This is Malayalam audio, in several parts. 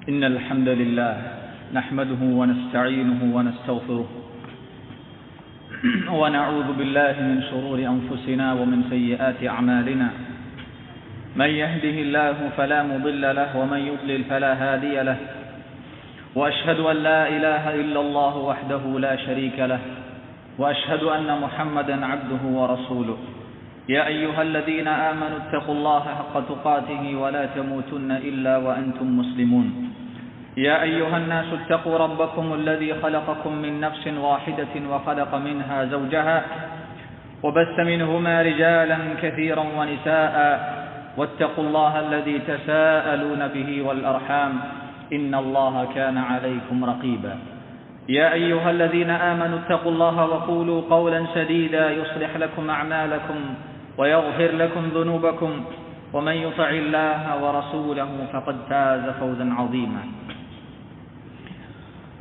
إن الحمد لله نحمده ونستعينه ونستغفره ونعوذ بالله من شرور أنفسنا ومن سيئات أعمالنا من يهده الله فلا مضل له ومن يضلل فلا هادي له وأشهد أن لا إله إلا الله وحده لا شريك له وأشهد أن محمدا عبده ورسوله يا أيها الذين آمنوا اتقوا الله حق تقاته ولا تموتن إلا وأنتم مسلمون يا أيها الناس اتقوا ربكم الذي خلقكم من نفس واحدة وخلق منها زوجها وبث منهما رجالا كثيرا ونساء واتقوا الله الذي تساءلون به والأرحام إن الله كان عليكم رقيبا يا أيها الذين آمنوا اتقوا الله وقولوا قولا سديدا يصلح لكم أعمالكم ويغفر لكم ذنوبكم ومن يطع الله ورسوله فقد فاز فوزا عظيما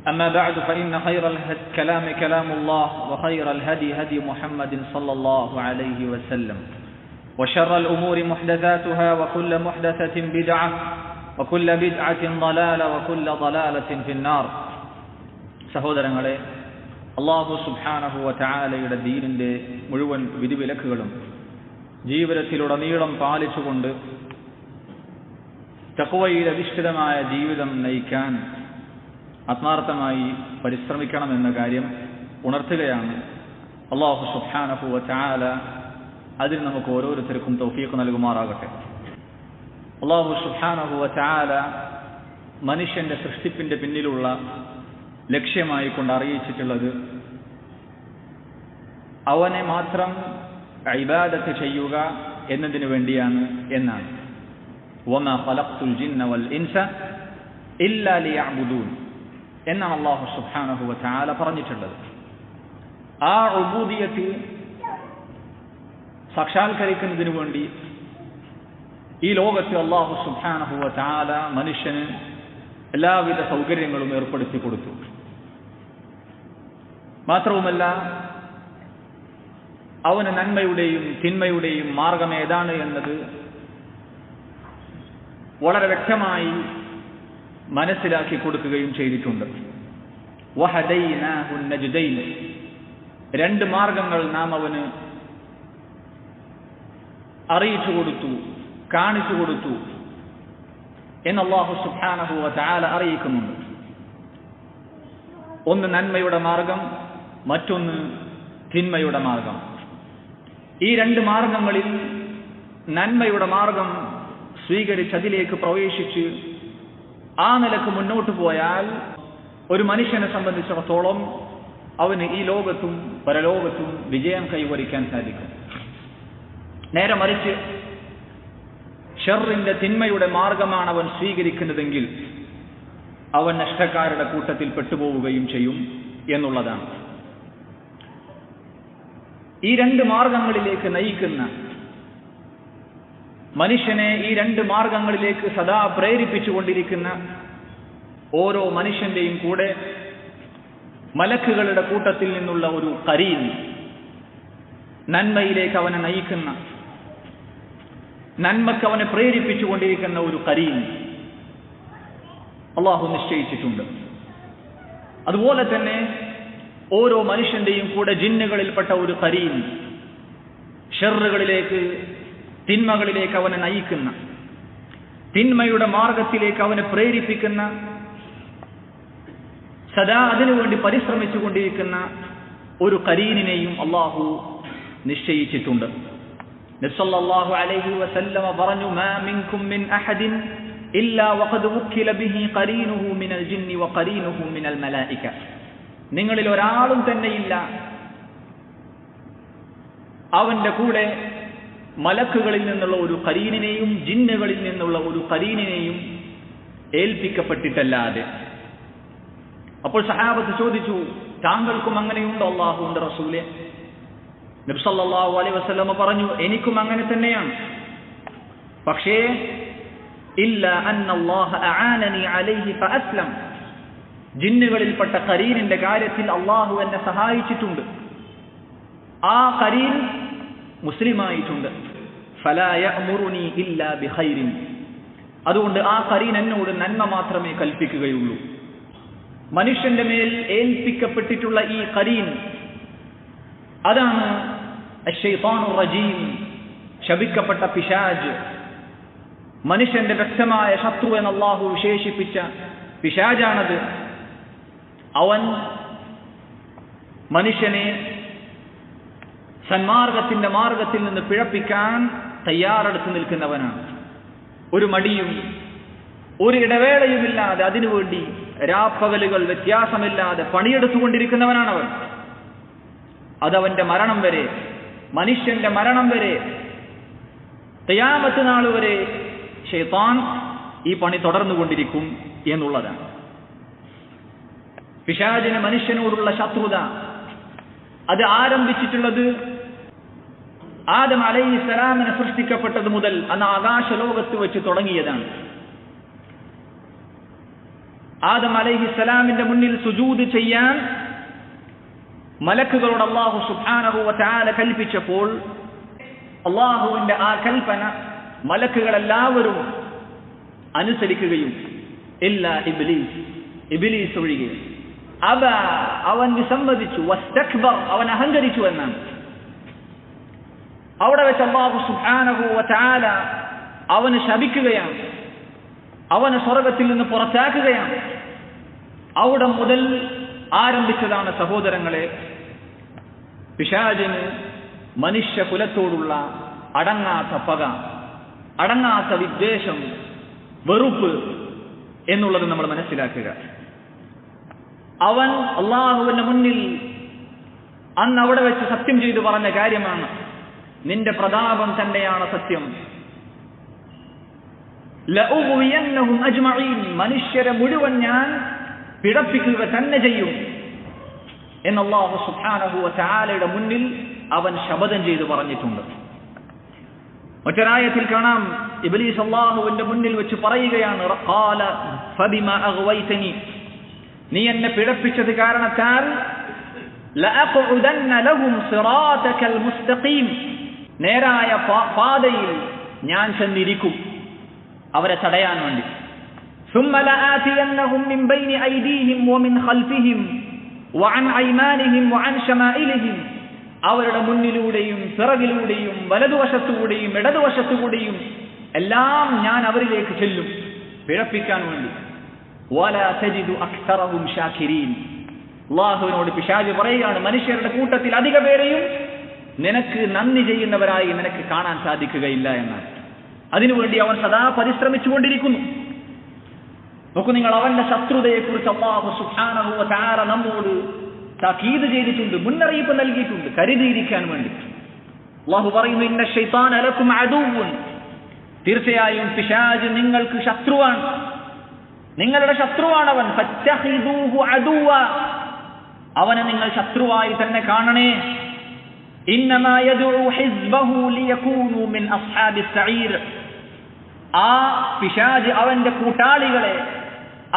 أما بعد فإن خير الكلام كلام الله وخير الهدي هدي محمد صلى الله عليه وسلم وشر الأمور محدثاتها وكل محدثة بدعة وكل بدعة ضلالة وكل ضلالة في النار സഹോദരങ്ങളെ, അല്ലാഹു സുബ്ഹാനഹു വ തആലയുടെ ദീനിന്റെ മുഴുവൻ വിധിവിലക്കുകളും ജീവിതത്തിലുടനീളം പാലിച്ചുകൊണ്ട് തഖ്വയിൽ അധിഷ്ഠിതമായ ജീവിതം നയിക്കാൻ ആത്മാർത്ഥമായി പരിശ്രമിക്കണമെന്ന കാര്യം ഉണർത്തുകയാണ്. അല്ലാഹു സുബ്ഹാനഹു വ തആല അതിന് നമുക്ക് ഓരോരുത്തർക്കും തൗഫീഖ് നൽകുമാറാകട്ടെ. അല്ലാഹു സുബ്ഹാനഹു വ തആല മനുഷ്യന്റെ സൃഷ്ടിപ്പിന്റെ പിന്നിലുള്ള ലക്ഷ്യമായി കൊണ്ട് അറിയിച്ചിട്ടുള്ളത് അവനെ മാത്രം ഇബാദത്ത് ചെയ്യുക എന്നതിനു വേണ്ടിയാണ് എന്നാണ്. വമാ ഖലഖ്തുൽ ജിന്ന വൽ ഇൻസ ഇല്ലാ ലിയഅ്ബുദൂൻ എന്നാണ് അല്ലാഹു സുബ്ഹാനഹു വ തആല പറഞ്ഞിട്ടുള്ളത്. ആ ഉബൂദിയത്ത് സാക്ഷാത്കരിക്കുന്നതിനു വേണ്ടി ഈ ലോകത്ത് അല്ലാഹു സുബ്ഹാനഹു വ തആല മനുഷ്യന് എല്ലാവിധ സൗകര്യങ്ങളും ഏർപ്പെടുത്തി കൊടുത്തു. മാത്രവുമല്ല, അവന് നന്മയുടെയും തിന്മയുടെയും മാർഗം ഏതാണ് എന്നത് വളരെ വ്യക്തമായി മനസ്സിലാക്കി കൊടുക്കുകയും ചെയ്തിട്ടുണ്ട്. വഹദൈനാഹു നജ്ദൈൻ, രണ്ട് മാർഗങ്ങൾ നാം അവന് അറിയിച്ചു കൊടുത്തു, കാണിച്ചു കൊടുത്തു എന്ന് അല്ലാഹു സുബ്ഹാനഹു വ തആല അറിയിക്കുന്നുണ്ട്. ഒന്ന് നന്മയുടെ മാർഗം, മറ്റൊന്ന് തിന്മയുടെ മാർഗം. ഈ രണ്ട് മാർഗങ്ങളിൽ നന്മയുടെ മാർഗം സ്വീകരിച്ച് അതിലേക്ക് പ്രവേശിച്ച് ആ നിലക്ക് മുന്നോട്ട് പോയാൽ ഒരു മനുഷ്യനെ സംബന്ധിച്ചിടത്തോളം അവന് ഈ ലോകത്തും പരലോകത്തും വിജയം കൈവരിക്കാൻ സാധിക്കും. നേരെ മറിച്ച് ഷർറിന്റെ തിന്മയുടെ മാർഗമാണ് അവൻ സ്വീകരിക്കുന്നതെങ്കിൽ അവൻ നഷ്ടക്കാരുടെ കൂട്ടത്തിൽ പെട്ടുപോവുകയും ചെയ്യും എന്നുള്ളതാണ്. ഈ രണ്ട് മാർഗങ്ങളിലേക്ക് നയിക്കുന്ന മനുഷ്യനെ ഈ രണ്ട് മാർഗങ്ങളിലേക്ക് സദാ പ്രേരിപ്പിച്ചുകൊണ്ടിരിക്കുന്ന ഓരോ മനുഷ്യന്റെയും കൂടെ മലക്കുകളുടെ കൂട്ടത്തിൽ നിന്നുള്ള ഒരു ഖരീൻ, നന്മയിലേക്ക് അവനെ നയിക്കുന്ന, നന്മക്ക് അവനെ പ്രേരിപ്പിച്ചുകൊണ്ടിരിക്കുന്ന ഒരു ഖരീൻ അല്ലാഹു നിശ്ചയിച്ചിട്ടുണ്ട്. അതുപോലെ തന്നെ ഓരോ മനുഷ്യന്റെയും കൂടെ ജിന്നുകളിൽപ്പെട്ട ഒരു ഖരീൻ, ഷർറുകളിലേക്ക്, തിന്മകളിലേക്ക് അവനെ നയിക്കുന്ന, തിന്മയുടെ മാർഗത്തിലേക്ക് അവനെ പ്രേരിപ്പിക്കുന്ന, സദാ അതിനുവേണ്ടി പരിശ്രമിച്ചുകൊണ്ടിരിക്കുന്ന ഒരു ഖരീനിനെയും അല്ലാഹു നിശ്ചയിച്ചിട്ടുണ്ട്. നബി സല്ലല്ലാഹു അലൈഹി വസല്ലമ പറഞ്ഞു, മാ മിൻകും മിൻ അഹദിൻ ഇല്ലാ വഖദ് വക്കില ബിഹി ഖരീനുഹു മിനൽ ജിന്നി വഖരീനുഹു മിനൽ മലായിക. നിങ്ങളിൽ ഒരാളും തന്നെയില്ല അവന്റെ കൂടെ മലക്കുകളിൽ നിന്നുള്ള ഒരു ഖരീനിനെയും ജിന്നുകളിൽ നിന്നുള്ള ഒരു ഖരീനിനെയും ഏൽപ്പിക്കപ്പെട്ടിട്ടല്ലാതെ. അപ്പോൾ സഹാബത്ത് ചോദിച്ചു, താങ്കൾക്കും അങ്ങനെയുണ്ടോ അല്ലാഹുവിന്റെ റസൂലേ? നബി സല്ലല്ലാഹു അലൈഹി വസല്ലമ പറഞ്ഞു, എനിക്കും അങ്ങനെ തന്നെയാണ്. പക്ഷേ ഇല്ലാ അന്നല്ലാഹ അആനനി അലൈഹി ഫഅസ്ലം, ജിന്നുകളിൽപ്പെട്ട ഖരീനിന്റെ കാര്യത്തിൽ അല്ലാഹു എന്നെ സഹായിച്ചിട്ടുണ്ട്. ആ ഖരീൻ മുസ്ലിമായിട്ടുണ്ട്. ഫലാ യഅ്മുറുനി ഇല്ലാ ബിഖൈരിൻ, അതുകൊണ്ട് ആ ഖരീൻ എന്നോട് നന്മ മാത്രമേ കൽപ്പിക്കുകയുള്ളൂ. മനുഷ്യന്റെ മേൽ ഏൽപ്പിക്കപ്പെട്ടിട്ടുള്ള ഈ ഖരീൻ അതാണ് അശ്ശൈത്താനുർ റജീം, ശപിക്കപ്പെട്ട പിശാച്. മനുഷ്യന്റെ വ്യക്തമായ ശത്രു എന്ന് അല്ലാഹു വിശേഷിപ്പിച്ച പിശാചാണത്. അവൻ മനുഷ്യനെ സന്മാർഗത്തിന്റെ മാർഗത്തിൽ നിന്ന് പിഴപ്പിക്കാൻ തയ്യാറെടുത്ത് നിൽക്കുന്നവനാണ്. ഒരു മടിയും ഒരു ഇടവേളയുമില്ലാതെ അതിനുവേണ്ടി രാപ്പകലുകൾ വ്യത്യാസമില്ലാതെ പണിയെടുത്തുകൊണ്ടിരിക്കുന്നവനാണവൻ. അതവന്റെ മരണം വരെ, മനുഷ്യന്റെ മരണം വരെ, ഖിയാമത്ത് നാൾ വരെ ശൈത്താൻ ഈ പണി തുടർന്നുകൊണ്ടിരിക്കും എന്നുള്ളതാണ്. പിശാചിന് മനുഷ്യനോടുള്ള ശത്രുത അത് ആരംഭിച്ചിട്ടുള്ളത് ആദം അലൈഹിസ്സലാമിനെ സൃഷ്ടിക്കപ്പെട്ടത് മുതൽ അന്ന് ആകാശലോകത്ത് വെച്ച് തുടങ്ങിയതാണ്. ആദം അലൈഹിസ്സലാമിന്റെ മുന്നിൽ സുജൂദ് ചെയ്യാൻ മലക്കുകളോട് അല്ലാഹു സുബ്ഹാനഹു വ തആല കൽപ്പിച്ചപ്പോൾ അല്ലാഹുവിന്റെ ആ കൽപ്പന മലക്കുകളെല്ലാവരും അനുസരിക്കുകയും ഇല്ലാ ഇബ്ലീസ് ഒഴികെ അവൻ വിസമ്മതിച്ചു, വസ്തക്ബർ, അവൻ അഹങ്കരിച്ചു എന്നാണ്. അവിടെ വെച്ച് അല്ലാഹു സുബ്ഹാനഹു വ തആല അവന് ശപിക്കുകയാണ്, അവനെ സ്വർഗത്തിൽ നിന്ന് പുറത്താക്കുകയാണ്. അവിടെ മുതൽ ആരംഭിച്ചതാണ് സഹോദരങ്ങളെ പിശാചിന് മനുഷ്യകുലത്തോടുള്ള അടങ്ങാത്ത പക, അടങ്ങാത്ത വിദ്വേഷം, വെറുപ്പ് എന്നുള്ളത് നമ്മൾ മനസ്സിലാക്കുക. അവൻ അള്ളാഹുവിന്റെ മുന്നിൽ അന്ന് അവിടെ വെച്ച് സത്യം ചെയ്തു പറഞ്ഞ കാര്യമാണ്, നിന്റെ പ്രതാപം തന്നെയാണ് സത്യം. ലഉഗ്വിയന്നഹും അജ്മഈൻ, മനുഷ്യരെ മുഴുവൻ ഞാൻ പിഴപ്പിക്കുക തന്നെ ചെയ്യും എന്ന് അല്ലാഹു സുബ്ഹാനഹു വ തആലയുടെ മുന്നിൽ അവൻ ശപഥം ചെയ്തു പറഞ്ഞിട്ടുണ്ട്. മറ്റൊരായത്തിൽ കാണാം, ഇബ്ലീസ് അല്ലാഹുവിന്റെ മുന്നിൽ വെച്ച് പറയുകയാണ്, ഖാല ഫബിമാ അഗ്വൈതനി, നീ എന്നെ പിഴപ്പിച്ചത് കാരണത്താൽ ലഅഖഉദന്ന ലഹും സിറാതകൽ മുസ്തഖീം, നേരായ പാതയിൽ ഞാൻ ചെന്നിരിക്കും അവരെ തടയാൻ വേണ്ടി. ثم لآتينهم من بين أيديهم ومن خلفهم وعن أيمانهم وعن شمائلهم, അവരുടെ മുന്നിലൂടെയും പിറകിലൂടെയും വലതുവശത്തുകൂടെയും ഇടതുവശത്തുകൂടെയും എല്ലാം ഞാൻ അവരിലേക്ക് ചെല്ലും പിഴപ്പിക്കാൻ വേണ്ടി. ولا تجد أكثرهم شاكرين, അല്ലാഹുവിനോട് പിശാച് പറയുകയാണ്, മനുഷ്യരുടെ കൂട്ടത്തിൽ അധിക പേരെയും നിനക്ക് നന്ദി ചെയ്യുന്നവരായി നിനക്ക് കാണാൻ സാധിക്കുകയില്ല എന്നാണ്. അതിനുവേണ്ടി അവൻ സദാ പരിശ്രമിച്ചുകൊണ്ടിരിക്കുന്നു. നോക്കൂ നിങ്ങൾ, അവന്റെ ശത്രുതയെക്കുറിച്ച് അല്ലാഹു സുബ്ഹാനഹു വ തആല നമ്മോട് താക്കീത് ചെയ്തിട്ടുണ്ട്, മുന്നറിയിപ്പ് നൽകിയിട്ടുണ്ട്, കരുതിയിരിക്കാൻ വേണ്ടി. അല്ലാഹു പറയുന്നു, ഇന്ന ശൈത്താന ലക്കും അദുവ്വുൻ, തീർച്ചയായും പിശാച് നിങ്ങൾക്ക് ശത്രുവാണ്, നിങ്ങളുടെ ശത്രുവാണവൻ. ഫത്തഖിദൂഹു അദുവ്വ, അവനെ നിങ്ങൾ ശത്രുവായി തന്നെ കാണണേ. ഇന്നമാ യദ്ഉ ഹിസ്ബഹു ലിയകൂനു മിൻ അസ്ഹാബിസ് സഈർ, ആ പിശാച് അവന്റെ കൂട്ടാളികളെ,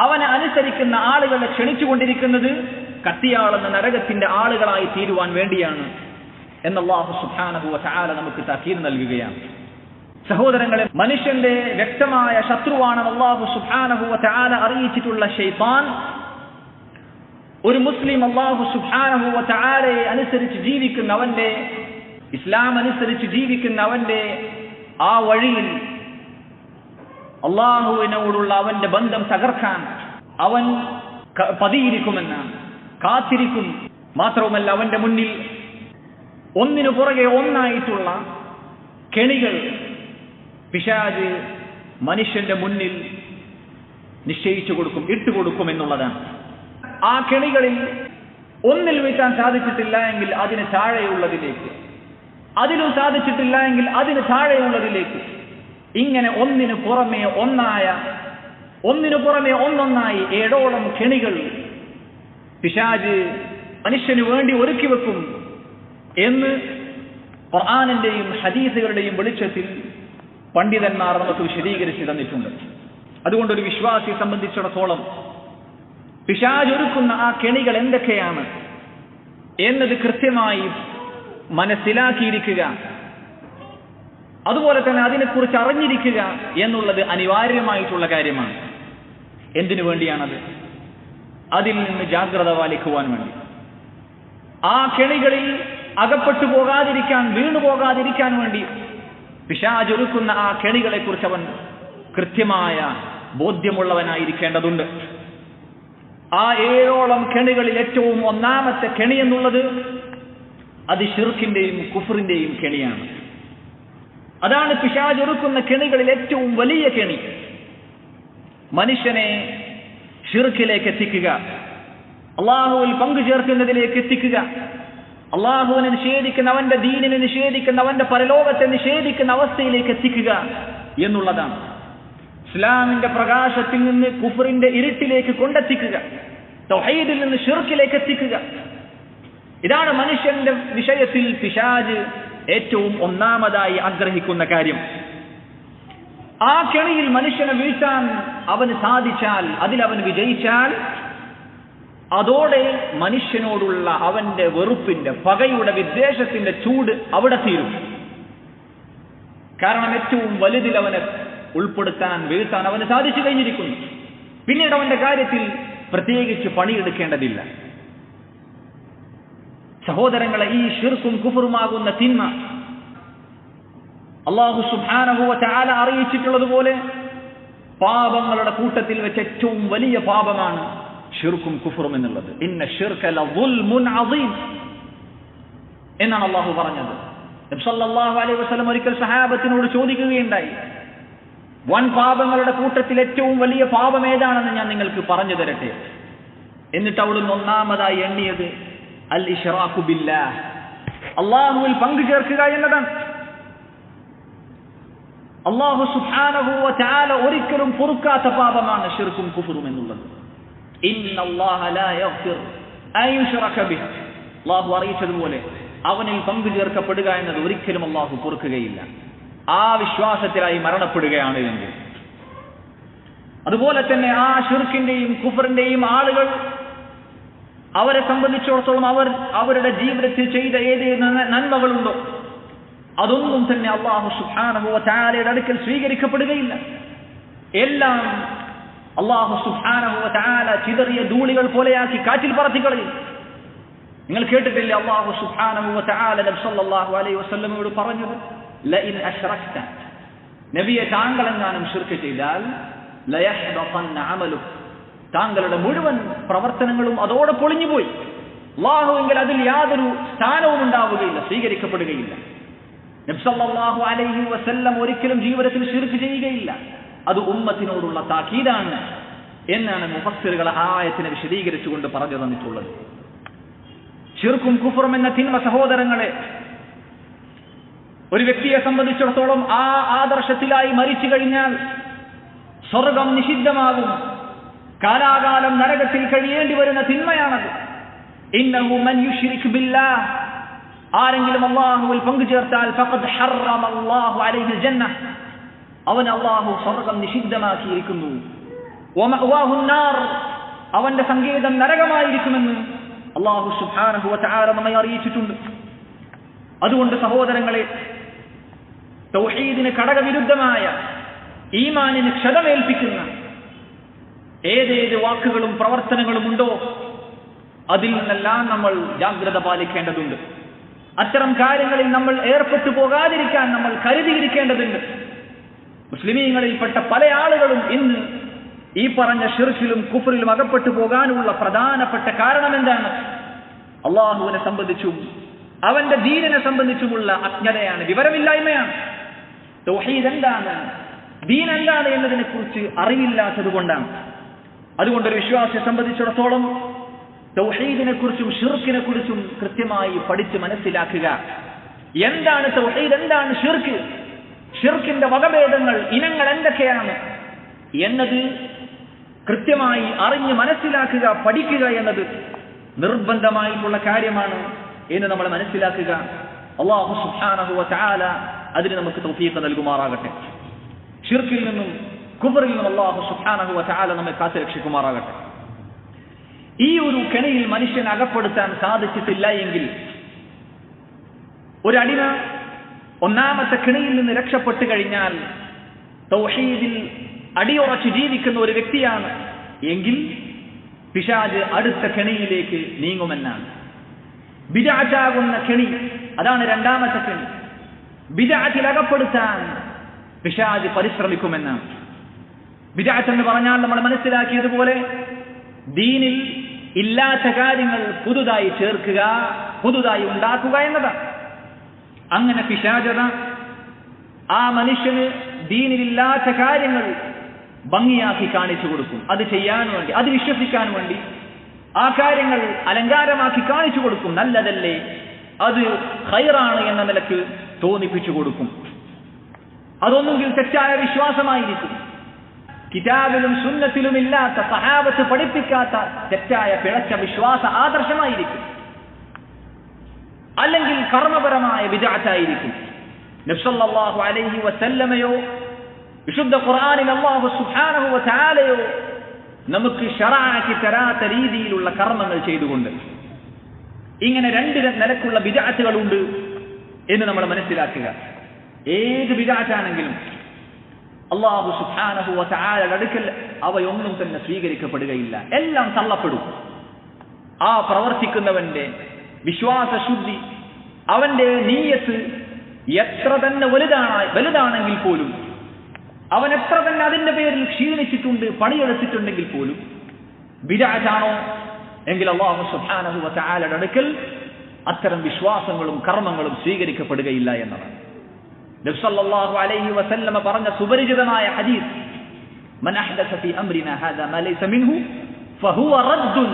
അവനെ അനുസരിക്കുന്ന ആളുകളെ ക്ഷണിച്ചുകൊണ്ടിരിക്കുന്നത് കത്തിയാളുന്ന നരകത്തിന്റെ ആളുകളായി തീരുവാൻ വേണ്ടിയാണ് എന്ന് അല്ലാഹു സുബ്ഹാനഹു വ തആല നമുക്ക് താക്കീത് നൽകുകയാണ്. സഹോദരങ്ങളെ, മനുഷ്യന്റെ വ്യക്തമായ ശത്രുവാണെന്ന് അല്ലാഹു സുബ്ഹാനഹു വ തആല അറിയിച്ചിട്ടുള്ള ശൈത്താൻ, ഒരു മുസ്ലിം അല്ലാഹു സുബ്ഹാനഹു വ തആലയെ അനുസരിച്ച് ജീവിക്കുന്ന, അവന്റെ ഇസ്ലാം അനുസരിച്ച് ജീവിക്കുന്ന അവന്റെ ആ വഴിയിൽ അള്ളാഹുവിനോടുള്ള അവന്റെ ബന്ധം തകർക്കാൻ അവൻ പതിയിരിക്കുമെന്നാണ്, കാത്തിരിക്കും. മാത്രവുമല്ല, അവന്റെ മുന്നിൽ ഒന്നിനു പുറകെ ഒന്നായിട്ടുള്ള കെണികൾ പിശാച് മനുഷ്യന്റെ മുന്നിൽ നിശ്ചയിച്ചു കൊടുക്കും, ഇട്ടുകൊടുക്കും എന്നുള്ളതാണ്. ആ കെണികളിൽ ഒന്നിൽ വീഴ്ത്താൻ സാധിച്ചിട്ടില്ല എങ്കിൽ അതിന് താഴെയുള്ളതിലേക്ക്, അതിലും സാധിച്ചിട്ടില്ല എങ്കിൽ അതിന് താഴെയുള്ളതിലേക്ക്, ഇങ്ങനെ ഒന്നിനു പുറമെ ഒന്നൊന്നായി 7ഓളം കെണികൾ പിശാച് മനുഷ്യന് വേണ്ടി ഒരുക്കി വെക്കും എന്ന് ഖുർആനിന്റെയും ഹദീസുകളുടെയും വെളിച്ചത്തിൽ പണ്ഡിതന്മാർ നമുക്ക് വിശദീകരിച്ച് തന്നിട്ടുണ്ട്. അതുകൊണ്ടൊരു വിശ്വാസിയെ സംബന്ധിച്ചിടത്തോളം പിശാച് ഒരുക്കുന്ന ആ കെണികൾ എന്തൊക്കെയാണ് എന്നത് കൃത്യമായി മനസ്സിലാക്കിയിരിക്കുക, അതുപോലെ തന്നെ അതിനെക്കുറിച്ച് അറിഞ്ഞിരിക്കുക എന്നുള്ളത് അനിവാര്യമായിട്ടുള്ള കാര്യമാണ്. എന്തിനു വേണ്ടിയാണത്? അതിൽ നിന്ന് ജാഗ്രത പാലിക്കുവാൻ വേണ്ടി. ആ കെണികളിൽ അകപ്പെട്ടു പോകാതിരിക്കാൻ, വീണു പോകാതിരിക്കാൻ വേണ്ടി പിശാചൊരുക്കുന്ന ആ കെണികളെ കുറിച്ച് അവൻ കൃത്യമായ ബോധ്യമുള്ളവനായിരിക്കേണ്ടതുണ്ട്. ആ 7ഓളം കെണികളിൽ ഏറ്റവും ഒന്നാമത്തെ കെണി എന്നുള്ളത് അത് ശിർക്കിന്റെയും കുഫറിന്റെയും കെണിയാണ്. അതാണ് പിശാചൊരുക്കുന്ന കെണികളിൽ ഏറ്റവും വലിയ കെണി. മനുഷ്യനെ ശിർക്കിലേക്ക് എത്തിക്കുക, അള്ളാഹുവിൽ പങ്കുചേർക്കുന്നതിലേക്ക് എത്തിക്കുക, അള്ളാഹുവിനെ നിഷേധിക്കുന്ന, അവന്റെ ദീനിനെ നിഷേധിക്കുന്ന, അവന്റെ പരലോകത്തെ നിഷേധിക്കുന്ന അവസ്ഥയിലേക്ക് എത്തിക്കുക എന്നുള്ളതാണ്. ഇസ്ലാമിന്റെ പ്രകാശത്തിൽ നിന്ന് കുഫറിന്റെ ഇരുട്ടിലേക്ക് കൊണ്ടെത്തിക്കുക, തൗഹീദിൽ നിന്ന് ശിർക്കിലേക്ക് എത്തിക്കുക. ഇതാണ് മനുഷ്യന്റെ വിഷയത്തിൽ പിശാച് ഏറ്റവും ഒന്നാമതായി ആഗ്രഹിക്കുന്ന കാര്യം. ആ കെണിയിൽ മനുഷ്യനെ വീഴ്ത്താൻ അവന് സാധിച്ചാൽ, അതിലവൻ വിജയിച്ചാൽ, അതോടെ മനുഷ്യനോടുള്ള അവന്റെ വെറുപ്പിന്റെ, പകയുടെ, വിദ്വേഷത്തിന്റെ ചൂട് അവിടെ തീരും. കാരണം ഏറ്റവും വലുതിൽ അവനെ ഉൾപ്പെടുത്താൻ, വീഴ്ത്താൻ അവന് സാധിച്ചു കഴിഞ്ഞിരിക്കുന്നു. പിന്നീട് അവന്റെ കാര്യത്തിൽ പ്രത്യേകിച്ച് പണിയെടുക്കേണ്ടതില്ല. സഹോദരങ്ങളെ, ഈ ശിർക്കും കുഫറുമാകുന്ന തിന്മ അല്ലാഹു സുബ്ഹാനഹു വ തആല അറിയിച്ചിട്ടുള്ളതുപോലെ പാപങ്ങളുടെ കൂട്ടത്തിൽ വെച്ച് ഏറ്റവും വലിയ പാപമാണ് ശിർക്കും കുഫറും എന്നുള്ളത്. ഇന്ന ശിർക ലദുൽമുൻ അദീം എന്നാണ് അല്ലാഹു പറഞ്ഞത്. നബി സല്ലല്ലാഹു അലൈഹി വസല്ലം ഒരിക്കൽ സഹാബത്തിനോട് ചോദിക്കുകയുണ്ടായി, വൻ പാപങ്ങളുടെ കൂട്ടത്തിൽ ഏറ്റവും വലിയ പാപം ഏതാണെന്ന് ഞാൻ നിങ്ങൾക്ക് പറഞ്ഞു തരട്ടെ. എന്നിട്ട് അവിടുന്ന് ഒന്നാമതായി എണ്ണിയത് അൽ ഇശ്റാഖു ബില്ലാഹ്, അല്ലാഹുവിൽ പങ്കു ചേർക്കുക എന്നതാണ്. അല്ലാഹു സുബ്ഹാനഹു വ തആല ഒരിക്കലും പൊറുക്കാത്ത പാപമാണ് ശിർക്കും കുഫറും എന്നുള്ളത്. ഇന്നല്ലാഹ ലാ യഗ്ഫിർ അൻ യുശ്റക ബിഹി, അല്ലാഹു അറിയിച്ചതുപോലെ അവനിൽ പങ്കു ചേർക്കപ്പെടുക എന്നത് ഒരിക്കലും അല്ലാഹു പൊറുക്കുകയില്ല, ആ വിശ്വാസത്തിലായി മരണപ്പെടുകയാണ് എങ്കിൽ. അതുപോലെ തന്നെ ആ ശിർക്കിന്റെയും കുഫറിന്റെയും ആളുകൾ, അവരെ സംബന്ധിച്ചിടത്തോളം അവർ അവരുടെ ജീവിതത്തിൽ ചെയ്ത ഏതേത് നന്മകളുണ്ടോ അതൊന്നും തന്നെ അല്ലാഹു സുബ്ഹാനഹു വ തആലയുടെ അടുക്കൽ സ്വീകരിക്കപ്പെടുകയില്ല. എല്ലാം അല്ലാഹു സുബ്ഹാനഹു വ തആല ചിതറിയ ധൂളികൾ പോലെയാക്കി കാറ്റിൽ പറത്തിക്കളയും. നിങ്ങൾ കേട്ടിട്ടില്ലേ അല്ലാഹു സുബ്ഹാനഹു വ തആല നബി സല്ലല്ലാഹു അലൈഹി വസല്ലമയോട് പറഞ്ഞത്, ലഇൻ അശ്റക്ത, നബിയെ താങ്കൾ എങ്ങാനും ശിർക്ക് ചെയ്താൽ ലയഹ്ബതന്ന അമലുക, താങ്കളുടെ മുഴുവൻ പ്രവർത്തനങ്ങളും അതോടെ പൊളിഞ്ഞുപോയി. അല്ലാഹുവെങ്കിൽ അതിൽ യാതൊരു സ്ഥാനവും ഉണ്ടാവുകയില്ല, സ്വീകരിക്കപ്പെടുകയില്ല. നബി സല്ലല്ലാഹു അലൈഹി വസല്ലം ഒരിക്കലും ജീവിതത്തിൽ ശിർക്ക് ചെയ്യുകയില്ല. അത് ഉമ്മത്തിനോടുള്ള താക്കീതാണ് എന്നാണ് മുഫസ്സിറുകൾ ആയത്തിനെ വിശദീകരിച്ചുകൊണ്ട് പറഞ്ഞു തന്നിട്ടുള്ളത്. ശിർക്കും കുഫറും എന്ന തിന്മ സഹോദരങ്ങളെ, ഒരു വ്യക്തിയെ സംബന്ധിച്ചിടത്തോളം ആ ആദർശത്തിലായി മരിച്ചു കഴിഞ്ഞാൽ സ്വർഗം നിഷിദ്ധമാകും, കാലാകാലം നരകത്തിൽ കഴിയേണ്ടി വരുന്ന തിന്മയാണത്. ഇന്നഹു മൻ യുശ്രിക് ബില്ലാഹ്, ആരെങ്കിലും അല്ലാഹുവിൽ പങ്കു ചേർത്താൽ ഫഖദ് ഹറമ അല്ലാഹു അലൈഹിൽ ജന്നഹ, അവൻ അല്ലാഹു സ്വർഗം നിഷിദ്ധമാക്കിയിരിക്കുന്നു. വമഅവാഹു നാർ, അവന്റെ സങ്കേതം നരകമായിരിക്കുമെന്ന് അല്ലാഹു സുബ്ഹാനഹു വ തആല നമ്മെ അറിയിച്ചിട്ടുണ്ട്. അതുകൊണ്ട് സഹോദരങ്ങളെ, തൗഹീദിന് ഘടകവിരുദ്ധമായ, ഈമാനിന് ക്ഷതമേൽപ്പിക്കുന്ന ഏതേത് വാക്കുകളും പ്രവർത്തനങ്ങളും ഉണ്ടോ അതിൽ നിന്നെല്ലാം നമ്മൾ ജാഗ്രത പാലിക്കേണ്ടതുണ്ട്. അത്തരം കാര്യങ്ങളിൽ നമ്മൾ ഏർപ്പെട്ടു പോകാതിരിക്കാൻ നമ്മൾ കരുതിയിരിക്കേണ്ടതുണ്ട്. മുസ്ലിമീങ്ങളിൽപ്പെട്ട പല ആളുകളും ഇന്ന് ഈ പറഞ്ഞ ശിർക്കിലും കുഫറിലും അകപ്പെട്ടു പോകാനുള്ള പ്രധാനപ്പെട്ട കാരണം എന്താണ്? അല്ലാഹുവിനെ സംബന്ധിച്ചും അവന്റെ ദീനിനെ സംബന്ധിച്ചുമുള്ള അജ്ഞതയാണ്, വിവരമില്ലായ്മയാണ്. തൗഹീദ് എന്താണ്, ദീൻ എന്താണ് എന്നതിനെ കുറിച്ച് അറിവില്ലാത്തത് കൊണ്ടാണ്. അതുകൊണ്ടൊരു വിശ്വാസിയെ സംബന്ധിച്ചിടത്തോളം തൗഹീദിനെ കുറിച്ചും ഷിർക്കിനെ കുറിച്ചും കൃത്യമായി പഠിച്ച് മനസ്സിലാക്കുക. എന്താണ് തൗഹീദ്, എന്താണ് ഷിർക്ക്, ഷിർക്കിന്റെ വകഭേദങ്ങൾ, ഇനങ്ങൾ എന്തൊക്കെയാണ് എന്നത് കൃത്യമായി അറിഞ്ഞ് മനസ്സിലാക്കുക, പഠിക്കുക എന്നത് നിർബന്ധമായിട്ടുള്ള കാര്യമാണ് എന്ന് നമ്മൾ മനസ്സിലാക്കുക. അല്ലാഹു സുബ്ഹാനഹു വ തആല അതിന് നമുക്ക് തൗഫീഖ് നൽകുമാറാകട്ടെ. ഷിർക്കിൽ നിന്നും കുഫറിൽ നിന്നും അല്ലാഹു സുബ്ഹാനഹു വ തആല നമ്മെ കാത്തുരക്ഷിക്കുമാറാകട്ടെ. ഈ ഒരു കെണിയിൽ മനുഷ്യൻ അകപ്പെടുത്താൻ സാധിച്ചിട്ടില്ല എങ്കിൽ, ഒരടിമ ഒന്നാമത്തെ കെണിയിൽ നിന്ന് രക്ഷപ്പെട്ടു കഴിഞ്ഞാൽ തൗഹീദിൽ അടിയുറച്ച് ജീവിക്കുന്ന ഒരു വ്യക്തിയാണ് എങ്കിൽ പിശാച് അടുത്ത കെണിയിലേക്ക് നീങ്ങുമെന്നാണ്. ബിദ്അത്താകുന്ന കെണി, അതാണ് രണ്ടാമത്തെ കെണി. ബിദ്അത്തിൽ അകപ്പെടുത്താൻ പിശാച് പരിശ്രമിക്കുമെന്നാണ്. ബിദ്അത്ത് എന്ന് പറഞ്ഞാൽ നമ്മൾ മനസ്സിലാക്കിയതുപോലെ ദീനിൽ ഇല്ലാത്ത കാര്യങ്ങൾ പുതുതായി ചേർക്കുക, പുതുതായി ഉണ്ടാക്കുക എന്നതാണ്. അങ്ങനെ പിശാചത ആ മനുഷ്യന് ദീനിലില്ലാത്ത കാര്യങ്ങൾ ഭംഗിയാക്കി കാണിച്ചു കൊടുക്കും. അത് ചെയ്യാൻ വേണ്ടി, അത് വിശ്വസിക്കാൻ വേണ്ടി ആ കാര്യങ്ങൾ അലങ്കാരമാക്കി കാണിച്ചു കൊടുക്കും. നല്ലതല്ലേ, അത് ഖൈറാണ് എന്ന നിലക്ക് തോന്നിപ്പിച്ചു കൊടുക്കും. അതൊന്നുകിൽ തെറ്റായ വിശ്വാസമായിരിക്കും, കിതാബിലും സുന്നത്തിലും ഇല്ലാത്ത, സഹാബത്ത് പഠിപ്പിക്കാത്ത തെറ്റായ പിഴച്ച വിശ്വാസ ആദർശമായിരിക്കും. അല്ലെങ്കിൽ കർമ്മപരമായ ബിദ്അത്തായിരിക്കും. നബി സല്ലല്ലാഹു അലൈഹി വസല്ലമയോ വിശുദ്ധ ഖുർആനിൽ അല്ലാഹു സുബ്ഹാനഹു വ തആലയോ നമുക്ക് ശറഅക്കി തരാത്ത രീതിയിലുള്ള കർമ്മങ്ങൾ ചെയ്തുകൊണ്ട്, ഇങ്ങനെ രണ്ട് നിലക്കുള്ള ബിദ്അത്തുകളുണ്ട് എന്ന് നമ്മൾ മനസ്സിലാക്കുക. ഏത് ബിദ്അത്താണെങ്കിലും അല്ലാഹു സുബ്ഹാനഹു വ തആലയുടെ അടുക്കൽ അവയൊന്നും തന്നെ സ്വീകരിക്കപ്പെടുകയില്ല, എല്ലാം തള്ളപ്പെടും. ആ പ്രവർത്തിക്കുന്നവന്റെ വിശ്വാസശുദ്ധി, അവന്റെ നീയത്ത് എത്ര തന്നെ വലുതാണെങ്കിൽ പോലും, അവൻ എത്ര തന്നെ അതിന്റെ പേരിൽ ക്ഷീണിച്ചിട്ടുണ്ട്, പണിയെടുത്തിട്ടുണ്ടെങ്കിൽ പോലും, ബിദ്അത്താണോ എങ്കിൽ അല്ലാഹു സുബ്ഹാനഹു വ തആലയുടെ അടുക്കൽ അത്തരം വിശ്വാസങ്ങളും കർമ്മങ്ങളും സ്വീകരിക്കപ്പെടുകയില്ല എന്നതാണ്. നബി സല്ലല്ലാഹു അലൈഹി വസല്ലമ പറഞ്ഞ സുപരിചിതമായ ഹദീസ്, മൻ അഹ്ദസ ഫീ അംരിനാ ഹാദാ മാ ലൈസ മിൻഹു ഫഹുവ റദ്ദുൻ.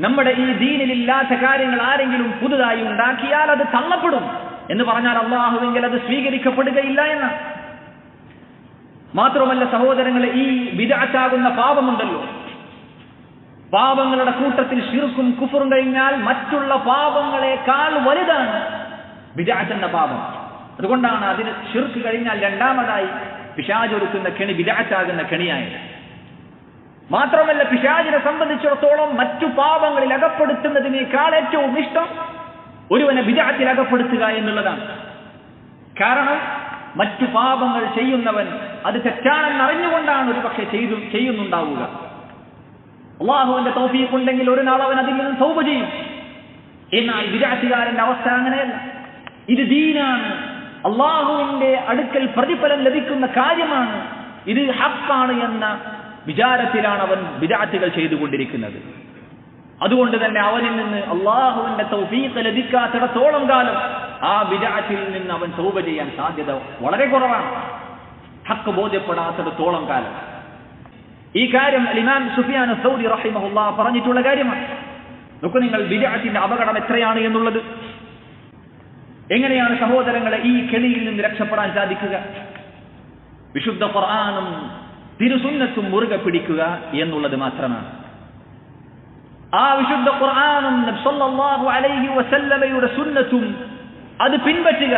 നമ്മുടെ ഈ ദീനിൽ ഇല്ലാത്ത കാര്യങ്ങൾ ആരെങ്കിലും പുതുതായി ഉണ്ടാക്കിയാൽ അത് തള്ളപ്പെടും എന്ന് പറഞ്ഞാൽ അല്ലാഹുവെങ്കിൽ അത് സ്വീകരിക്കപ്പെടുകയില്ല എന്നാണ്. മാത്രമല്ല സഹോദരങ്ങളെ, ഈ ബിദ്അത്താകുന്ന പാപമുണ്ടല്ലോ, പാപങ്ങളുടെ കൂട്ടത്തിൽ ശിർക്കും കുഫറും കഴിഞ്ഞാൽ മറ്റുള്ള പാപങ്ങളെക്കാൾ വലുതാണ് ബിദ്അത്ത് എന്ന പാപം. അതുകൊണ്ടാണ് അതിന് ശിർക്ക് കഴിഞ്ഞാൽ രണ്ടാമതായി പിശാച് ഒരുക്കുന്ന കെണി ബിദ്അത്താകുന്ന കെണിയായത്. മാത്രമല്ല പിശാചിനെ സംബന്ധിച്ചിടത്തോളം മറ്റു പാപങ്ങളിൽ അകപ്പെടുത്തുന്നതിനേക്കാൾ ഏറ്റവും ഇഷ്ടം ഒരുവനെ ബിദ്അത്തിൽ അകപ്പെടുത്തുക എന്നുള്ളതാണ്. കാരണം മറ്റു പാപങ്ങൾ ചെയ്യുന്നവൻ അത് തെറ്റാണെന്ന് അറിഞ്ഞുകൊണ്ടാണ് ഒരു പക്ഷെ ചെയ്യുന്നുണ്ടാവുക. അല്ലാഹുവിന്റെ തൗഫീഖ് ഉണ്ടെങ്കിൽ ഒരു നാൾ അവൻ അതിൽ നിന്ന് തൗബ ചെയ്യും. എന്നാൽ ബിദ്അത്തുകാരന്റെ അവസ്ഥ അങ്ങനെയല്ല. ഇത് ദീനാണ്, അല്ലാഹുവിന്റെ അടുക്കൽ പ്രതിഫലം ലഭിക്കുന്ന കാര്യമാണ്, ഇത് ഹഖാണ് എന്ന വിചാരത്തിലാണ് അവൻ ബിദ്അത്തുകൾ ചെയ്തുകൊണ്ടിരിക്കുന്നത്. അതുകൊണ്ട് തന്നെ അവനിൽ നിന്ന് അല്ലാഹുവിന്റെ തൗഫീഖ് ലഭിക്കാത്തിടത്തോളം കാലം ആ ബിദ്അത്തിൽ നിന്ന് അവൻ തൗബ ചെയ്യാൻ സാധ്യത വളരെ കുറവാണ്, ഹഖ് ബോധ്യപ്പെടാത്തിടത്തോളം കാലം. ഈ കാര്യം ഇമാം സുഫിയാൻ സൗരി റഹിമഹുല്ലാഹ് പറഞ്ഞിട്ടുള്ള കാര്യമാണ്. നോക്കൂ നിങ്ങൾ, ബിദ്അത്തിന്റെ അപകടം എത്രയാണ് എന്നുള്ളത്. എങ്ങനെയാണ് സഹോദരങ്ങളെ ഈ കെണിയിൽ നിന്ന് രക്ഷപ്പെടാൻ സാധിക്കുക? വിശുദ്ധ ഖുർആനും തിരുസുന്നത്തും മുറുകെ പിടിക്കുക എന്നുള്ളത് മാത്രമാണ്. ആ വിശുദ്ധ ഖുർആനും നബി സല്ലല്ലാഹു അലൈഹി വസല്ലമയുടെ സുന്നത്തും അത് പിൻപറ്റുക.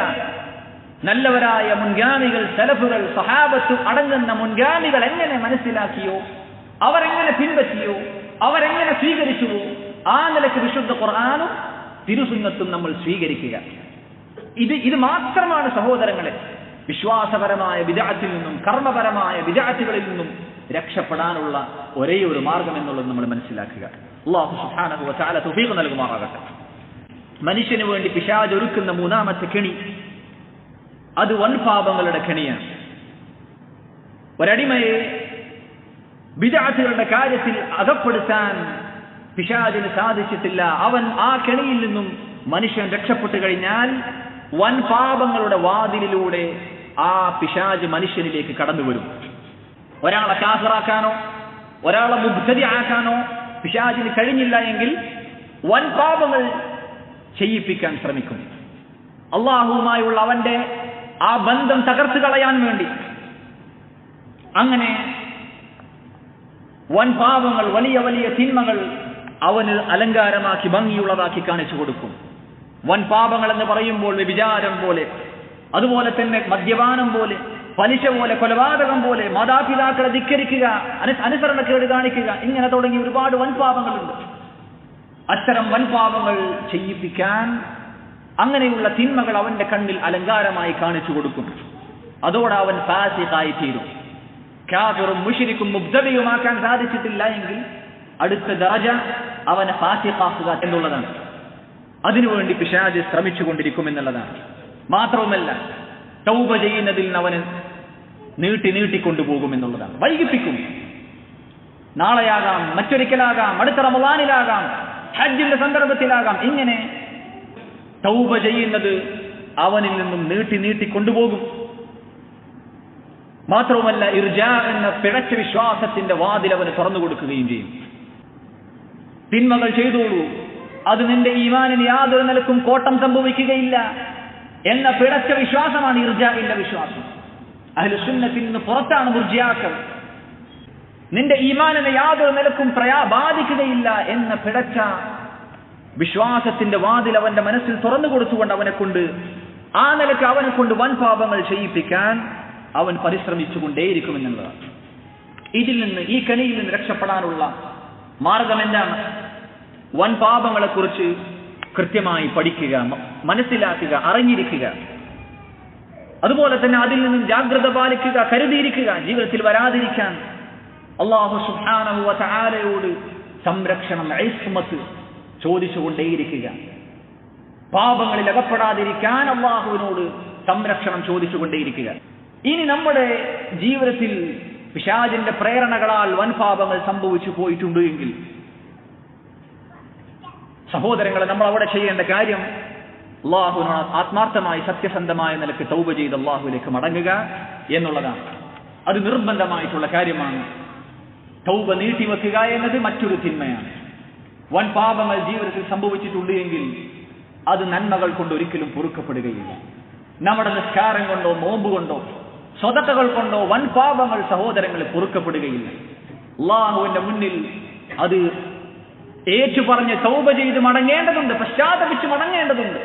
നല്ലവരായ മുൻഗാമികൾ, സലഫുകൾ, സഹാബത്ത് അടങ്ങുന്ന മുൻഗാമികൾ എങ്ങനെ മനസ്സിലാക്കിയോ, അവരെങ്ങനെ പിൻപറ്റിയോ, അവരെങ്ങനെ സ്വീകരിച്ചുവോ, ആ നിലയ്ക്ക് വിശുദ്ധ ഖുർആനും തിരുസുന്നത്തും നമ്മൾ സ്വീകരിക്കുക. ഇത് മാത്രമാണ് സഹോദരങ്ങളെ വിശ്വാസപരമായ ബിദ്അത്തിൽ നിന്നും കർമ്മപരമായ ബിദ്അത്തുകളിൽ നിന്നും രക്ഷപ്പെടാനുള്ള ഒരേ ഒരു മാർഗം എന്നുള്ളത് നമ്മൾ മനസ്സിലാക്കുക. അല്ലാഹു സുബ്ഹാനഹു വ തആല തൗഫീഖ് നൽകുമാറാകട്ടെ. മനുഷ്യന് വേണ്ടി പിശാച് ഒരുക്കുന്ന മൂന്നാമത്തെ കെണി അത് വൻപാപങ്ങളുടെ കെണിയാണ്. ഒരടിമയെ ബിദ്അത്തുകളുടെ കാര്യത്തിൽ അകപ്പെടുത്താൻ പിശാചിന് സാധിച്ചിട്ടില്ല. അവൻ ആ കെണിയിൽ നിന്നും മനുഷ്യൻ രക്ഷപ്പെട്ടു കഴിഞ്ഞാൽ വൻപാപങ്ങളുടെ വാതിലിലൂടെ ആ പിശാച് മനുഷ്യനിലേക്ക് കടന്നു വരും. ഒരാളെ കാഫിറാക്കാനോ ഒരാളെ മുബ്തദിഅാക്കാനോ പിശാചിന് കഴിഞ്ഞില്ല എങ്കിൽ വൻപാപങ്ങൾ ചെയ്യിപ്പിക്കാൻ ശ്രമിക്കും. അല്ലാഹുവുമായുള്ള അവന്റെ ആ ബന്ധം തകർത്തു കളയാൻ വേണ്ടി അങ്ങനെ വൻപാപങ്ങൾ, വലിയ വലിയ തിന്മകൾ അവന് അലങ്കാരമാക്കി ഭംഗിയുള്ളതാക്കി കാണിച്ചു കൊടുക്കും. വൻപാപങ്ങൾ എന്ന് പറയുമ്പോൾ വ്യഭിചാരം പോലെ, അതുപോലെ തന്നെ മദ്യപാനം പോലെ, പലിശ പോലെ, കൊലപാതകം പോലെ, മാതാപിതാക്കളെ ധിക്കരിക്കുക, അനുസരണക്കേട് കാണിക്കുക, ഇങ്ങനെ തുടങ്ങി ഒരുപാട് വൻപാപങ്ങളുണ്ട്. അത്തരം വൻപാപങ്ങൾ ചെയ്യിപ്പിക്കാൻ അങ്ങനെയുള്ള തിന്മകൾ അവന്റെ കണ്ണിൽ അലങ്കാരമായി കാണിച്ചു കൊടുക്കും. അതോടെ അവൻ ഫാസിഖായി തീരും. കാഫിറും മുശ്രിക്കും മുബ്തദിയുമാക്കാൻ സാധിച്ചിട്ടില്ല എങ്കിൽ അടുത്ത ദറജ അവനെ ഫാസിഖാക്കുക എന്നുള്ളതാണ്. അതിനുവേണ്ടി പിശാച് ശ്രമിച്ചുകൊണ്ടിരിക്കുമെന്നുള്ളതാണ്. മാത്രവുമല്ല, തൗബ ചെയ്യുന്നതിൽ അവന് നീട്ടിക്കൊണ്ടുപോകുമെന്നുള്ളതാണ്. വൈകിപ്പിക്കും. നാളെയാകാം, മറ്റൊരിക്കലാകാം, അടുത്ത റമളാനിലാകാം, ഹജ്ജിന്റെ സന്ദർഭത്തിലാകാം. ഇങ്ങനെ തൗബ ചെയ്യുന്നത് അവനിൽ നിന്നും നീട്ടിക്കൊണ്ടുപോകും. മാത്രവുമല്ല, ഇർജാ എന്ന പിഴച്ച വിശ്വാസത്തിന്റെ വാതിൽ അവന് തുറന്നു കൊടുക്കുകയും ചെയ്യും. തിന്മകൾ ചെയ്തോളൂ, അത് നിന്റെ ഈമാനിന് യാതൊരു നിലക്കും കോട്ടം സംഭവിക്കുകയില്ല എന്ന പിഴച്ച വിശ്വാസമാണ് ഇർജാഇന്റെ വിശ്വാസം. അഹ്ലുസുന്നത്തിൽ നിന്ന് പുറത്താണ് മുർജിയാക്കൾ. നിന്റെ ഈമാനിനെ യാതൊരു നിലക്കും ബാധിക്കുകയില്ല എന്ന പിഴച്ച വിശ്വാസത്തിന്റെ വാതിൽ അവന്റെ മനസ്സിൽ തുറന്നു കൊടുത്തുകൊണ്ട് ആ നിലക്ക് അവനെ കൊണ്ട് വൻ പാപങ്ങൾ ചെയ്യിപ്പിക്കാൻ അവൻ പരിശ്രമിച്ചുകൊണ്ടേയിരിക്കുമെന്നുള്ളതാണ്. ഈ കെണിയിൽ നിന്ന് രക്ഷപ്പെടാനുള്ള മാർഗം എന്താണ്? വൻ പാപങ്ങളെക്കുറിച്ച് കൃത്യമായി പഠിക്കുക, മനസ്സിലാക്കുക, അറിഞ്ഞിരിക്കുക. അതുപോലെ തന്നെ അതിൽ നിന്നും ജാഗ്രത പാലിക്കുക, കരുതിയിരിക്കുക, ജീവിതത്തിൽ വരാതിരിക്കാൻ അല്ലാഹു സുബ്ഹാനഹു വ തആലയോട് സംരക്ഷണം, ഇസ്മത്ത് ചോദിച്ചുകൊണ്ടേയിരിക്കുക. പാപങ്ങളിൽ അകപ്പെടാതിരിക്കാൻ അല്ലാഹുവിനോട് സംരക്ഷണം ചോദിച്ചുകൊണ്ടേയിരിക്കുക. ഇനി നമ്മുടെ ജീവിതത്തിൽ പിശാചിന്റെ പ്രേരണകളാൽ വൻ പാപങ്ങൾ സംഭവിച്ചു പോയിട്ടുണ്ട് എങ്കിൽ സഹോദരങ്ങളെ, നമ്മൾ അവിടെ ചെയ്യേണ്ട കാര്യം അല്ലാഹുവിനോട് ആത്മാർത്ഥമായി സത്യസന്ധമായ നിലക്ക് തൗബ ചെയ്ത് അല്ലാഹുവിലേക്ക് മടങ്ങുക എന്നുള്ളതാണ്. അത് നിർബന്ധമായിട്ടുള്ള കാര്യമാണ്. തൗബ നീട്ടിവെക്കുക എന്നത് മറ്റൊരു തിന്മയാണ്. വൻ പാപങ്ങൾ ജീവിതത്തിൽ സംഭവിച്ചിട്ടുണ്ട് എങ്കിൽ അത് നന്മകൾ കൊണ്ട് ഒരിക്കലും പൊറുക്കപ്പെടുകയില്ല. നമ്മുടെ നിസ്കാരം കൊണ്ടോ നോമ്പ് കൊണ്ടോ സ്വതക്കകൾ കൊണ്ടോ വൻ പാപങ്ങൾ സഹോദരങ്ങളെ പൊറുക്കപ്പെടുകയില്ല. അല്ലാഹുവിന്റെ മുന്നിൽ അത് ഏറ്റുപറഞ്ഞ് തൗബ ചെയ്ത് മടങ്ങേണ്ടതുണ്ട്, പശ്ചാത്തപിച്ച് മടങ്ങേണ്ടതുണ്ട്.